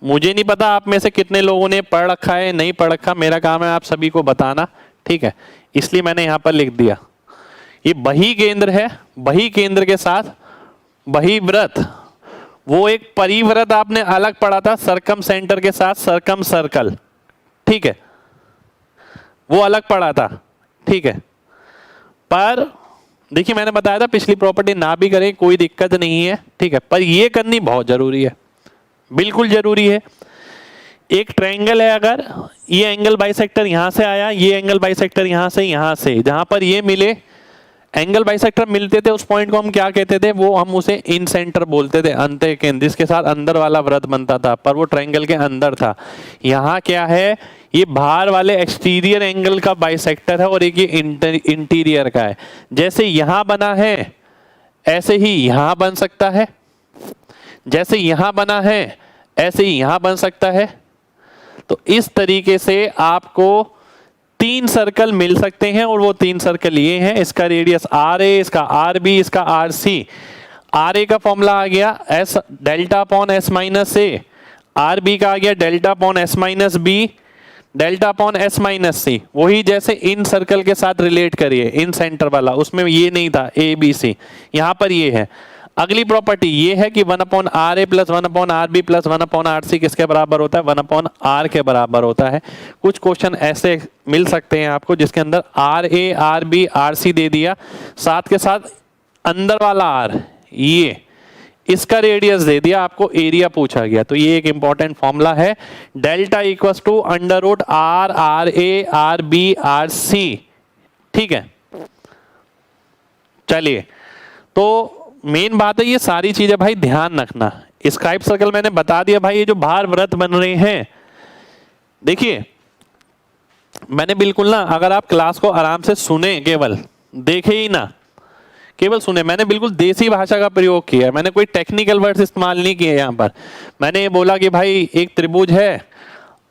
मुझे नहीं पता आप में से कितने लोगों ने पढ़ रखा है, नहीं पढ़ रखा, मेरा काम है आप सभी को बताना, ठीक है। इसलिए मैंने यहां पर लिख दिया। ये बही केंद्र है, बही केंद्र के साथ बही वृत्त, वो एक परिवृत्त आपने अलग पढ़ा था सरकम सेंटर के साथ सरकम सर्कल, ठीक है, वो अलग पढ़ा था, ठीक है। पर देखिए मैंने बताया था पिछली प्रॉपर्टी ना भी करें कोई दिक्कत नहीं है, ठीक है, पर ये करनी बहुत जरूरी है, बिल्कुल जरूरी है। एक ट्रायंगल है, अगर ये एंगल बाइसेक्टर यहां से आया, ये एंगल बाइसेक्टर यहां से, जहां पर ये मिले एंगल बाइसेक्टर मिलते थे, उस पॉइंट को हम क्या कहते थे, वो हम उसे इन सेंटर बोलते थे, अंत्य केंद्र, जिसके साथ अंदर वाला वृत्त बनता था, पर वो ट्रायंगल के अंदर था। यहाँ क्या है, ये बाहर वाले एक्सटीरियर एंगल का बाइसेक्टर है और एक ये इंटीरियर का है। जैसे यहां बना है ऐसे ही यहां बन सकता है, जैसे यहां बना है ऐसे ही यहां बन सकता है। तो इस तरीके से आपको 3 सर्कल मिल सकते हैं और वो 3 सर्कल ये हैं, इसका रेडियस आर ए, इसका आर बी, इसका आर सी। आर ए का फॉर्मूला आ गया s delta upon s minus a, r b का आ गया delta upon s minus b, delta upon s minus c. वही जैसे इन सर्कल के साथ रिलेट करिए, इन सेंटर वाला, उसमें ये नहीं था ए बी सी, यहां पर ये है। अगली प्रॉपर्टी ये है कि 1 upon r A plus 1 upon r B plus 1 upon r C किसके बराबर होता है, 1 अपॉन आर के बराबर होता है। कुछ क्वेश्चन ऐसे मिल सकते हैं आपको जिसके अंदर आर ए आर बी आर सी दे दिया, साथ के साथ अंदर वाला आर, ये इसका रेडियस दे दिया, आपको एरिया पूछा गया। तो ये एक इंपॉर्टेंट फॉर्मूला है, delta equals to under root r r A r B r C, ठीक है। चलिए, तो मेन बात है ये सारी चीजें भाई ध्यान रखना। स्क्राइब सर्कल मैंने बता दिया भाई, ये जो बाहर वृत्त बन रहे हैं, देखिए मैंने बिल्कुल ना, अगर आप क्लास को आराम से सुने, केवल देखे ही ना, केवल सुने, मैंने बिल्कुल देसी भाषा का प्रयोग किया, मैंने कोई टेक्निकल वर्ड्स इस्तेमाल नहीं किए यहाँ पर। मैंने ये बोला कि भाई एक त्रिभुज है,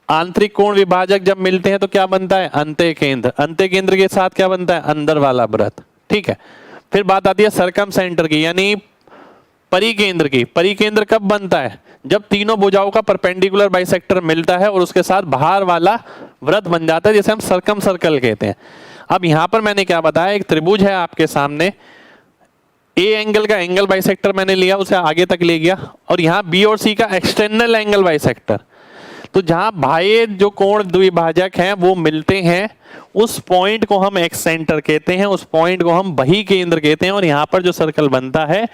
आंतरिक कोण विभाजक जब मिलते हैं तो क्या बनता है, अंत्य केंद्र, अंत्य केंद्र के साथ क्या बनता है, अंदर वाला वृत्त, ठीक है। फिर बात आती है सरकम सेंटर की, यानी परिकेंद्र की। परिकेंद्र कब बनता है, जब तीनों भुजाओं का परपेंडिकुलर बाइसेक्टर मिलता है और उसके साथ बाहर वाला वृत्त बन जाता है, जिसे हम सरकम सर्कल कहते हैं। अब यहां पर मैंने क्या बताया, एक त्रिभुज है आपके सामने, ए एंगल का एंगल बाइसेक्टर मैंने लिया, उसे आगे तक ले गया, और यहाँ बी और सी का एक्सटर्नल एंगल बाइसेक्टर। तो जहां बाह्य जो कोण द्विभाजक हैं वो मिलते हैं, उस पॉइंट को हम एक्सेंटर कहते हैं, उस पॉइंट को हम बही केंद्र कहते हैं। और यहाँ पर जो सर्कल बनता है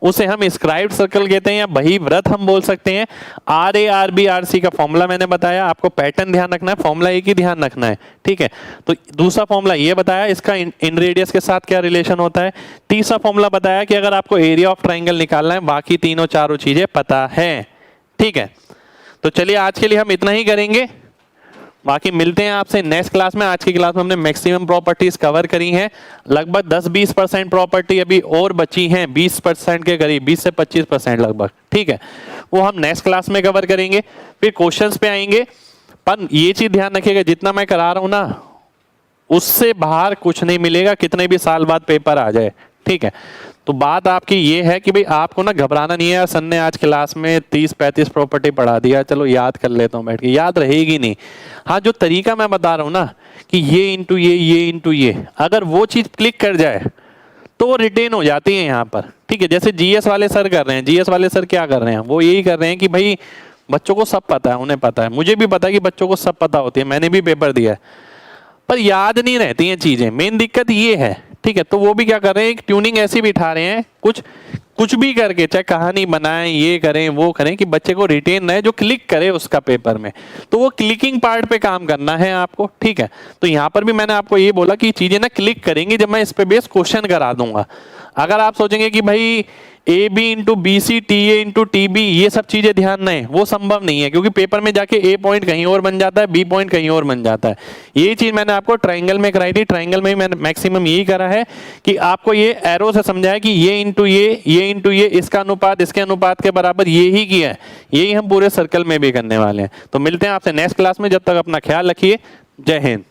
उसे हम स्क्राइब्ड सर्कल कहते हैं या बही वृत्त हम बोल सकते हैं। आर ए आर बी आर सी का फॉर्मूला मैंने बताया, आपको पैटर्न ध्यान रखना है, फॉर्मूला एक ही ध्यान रखना है, ठीक है। तो दूसरा फॉर्मूला ये बताया इसका इन रेडियस के साथ क्या रिलेशन होता है। तीसरा फॉर्मूला बताया कि अगर आपको एरिया ऑफ ट्राइंगल निकालना है, बाकी तीनों चारों चीजें पता है, ठीक है। तो चलिए आज के लिए हम इतना ही करेंगे, बाकी मिलते हैं आपसे नेक्स्ट क्लास में। आज की क्लास में हमने मैक्सिमम प्रॉपर्टीज कवर करी हैं, लगभग 10-20% प्रॉपर्टी अभी और बची हैं, 20% के करीब, 20 से 25% लगभग, ठीक है। वो हम नेक्स्ट क्लास में कवर करेंगे, फिर क्वेश्चंस पे आएंगे। पर ये चीज ध्यान रखिएगा, जितना मैं करा रहा हूं ना उससे बाहर कुछ नहीं मिलेगा, कितने भी साल बाद पेपर आ जाए, ठीक है। तो बात आपकी ये है कि भाई आपको ना घबराना नहीं है यार, सर ने आज क्लास में 30-35 प्रॉपर्टी पढ़ा दिया, चलो याद कर लेता हूँ बैठ के, याद रहेगी नहीं। हाँ, जो तरीका मैं बता रहा हूँ ना कि ये इंटू ये इंटू ये, अगर वो चीज क्लिक कर जाए तो वो रिटेन हो जाती है यहाँ पर, ठीक है। जैसे जीएस वाले सर कर रहे हैं, जीएस वाले सर क्या कर रहे हैं, वो यही कर रहे हैं कि भाई बच्चों को सब पता है, उन्हें पता है, मुझे भी पता है कि बच्चों को सब पता होती है, मैंने भी पेपर दिया है, पर याद नहीं रहती हैं चीजें, मेन दिक्कत ये है, ठीक है। तो वो भी क्या कर रहे हैं, एक ट्यूनिंग ऐसी बिठा रहे हैं, कुछ भी करके, चाहे कहानी बनाएं, ये करें वो करें, कि बच्चे को रिटेन रहे, जो क्लिक करे उसका पेपर में। तो वो क्लिकिंग पार्ट पे काम करना है आपको, ठीक है। तो यहाँ पर भी मैंने आपको ये बोला कि चीजें ना क्लिक करेंगी जब मैं इस पे बेस क्वेश्चन करा दूंगा। अगर आप सोचेंगे कि भाई A B into B C, T A into T B, ये सब चीजें ध्यान नहीं, वो संभव नहीं है, क्योंकि पेपर में जाके ए पॉइंट कहीं और बन जाता है, बी पॉइंट कहीं और बन जाता है। ये चीज मैंने आपको ट्राइंगल में कराई थी, ट्राइंगल में मैंने मैक्सिमम यही करा है कि आपको ये एरो से समझाया कि ये इंटू ये इंटू ये, इसका अनुपात इसके अनुपात के बराबर ये ही किया है, यही हम पूरे सर्कल में भी करने वाले हैं। तो मिलते हैं आपसे नेक्स्ट क्लास में, जब तक अपना ख्याल रखिए। जय हिंद।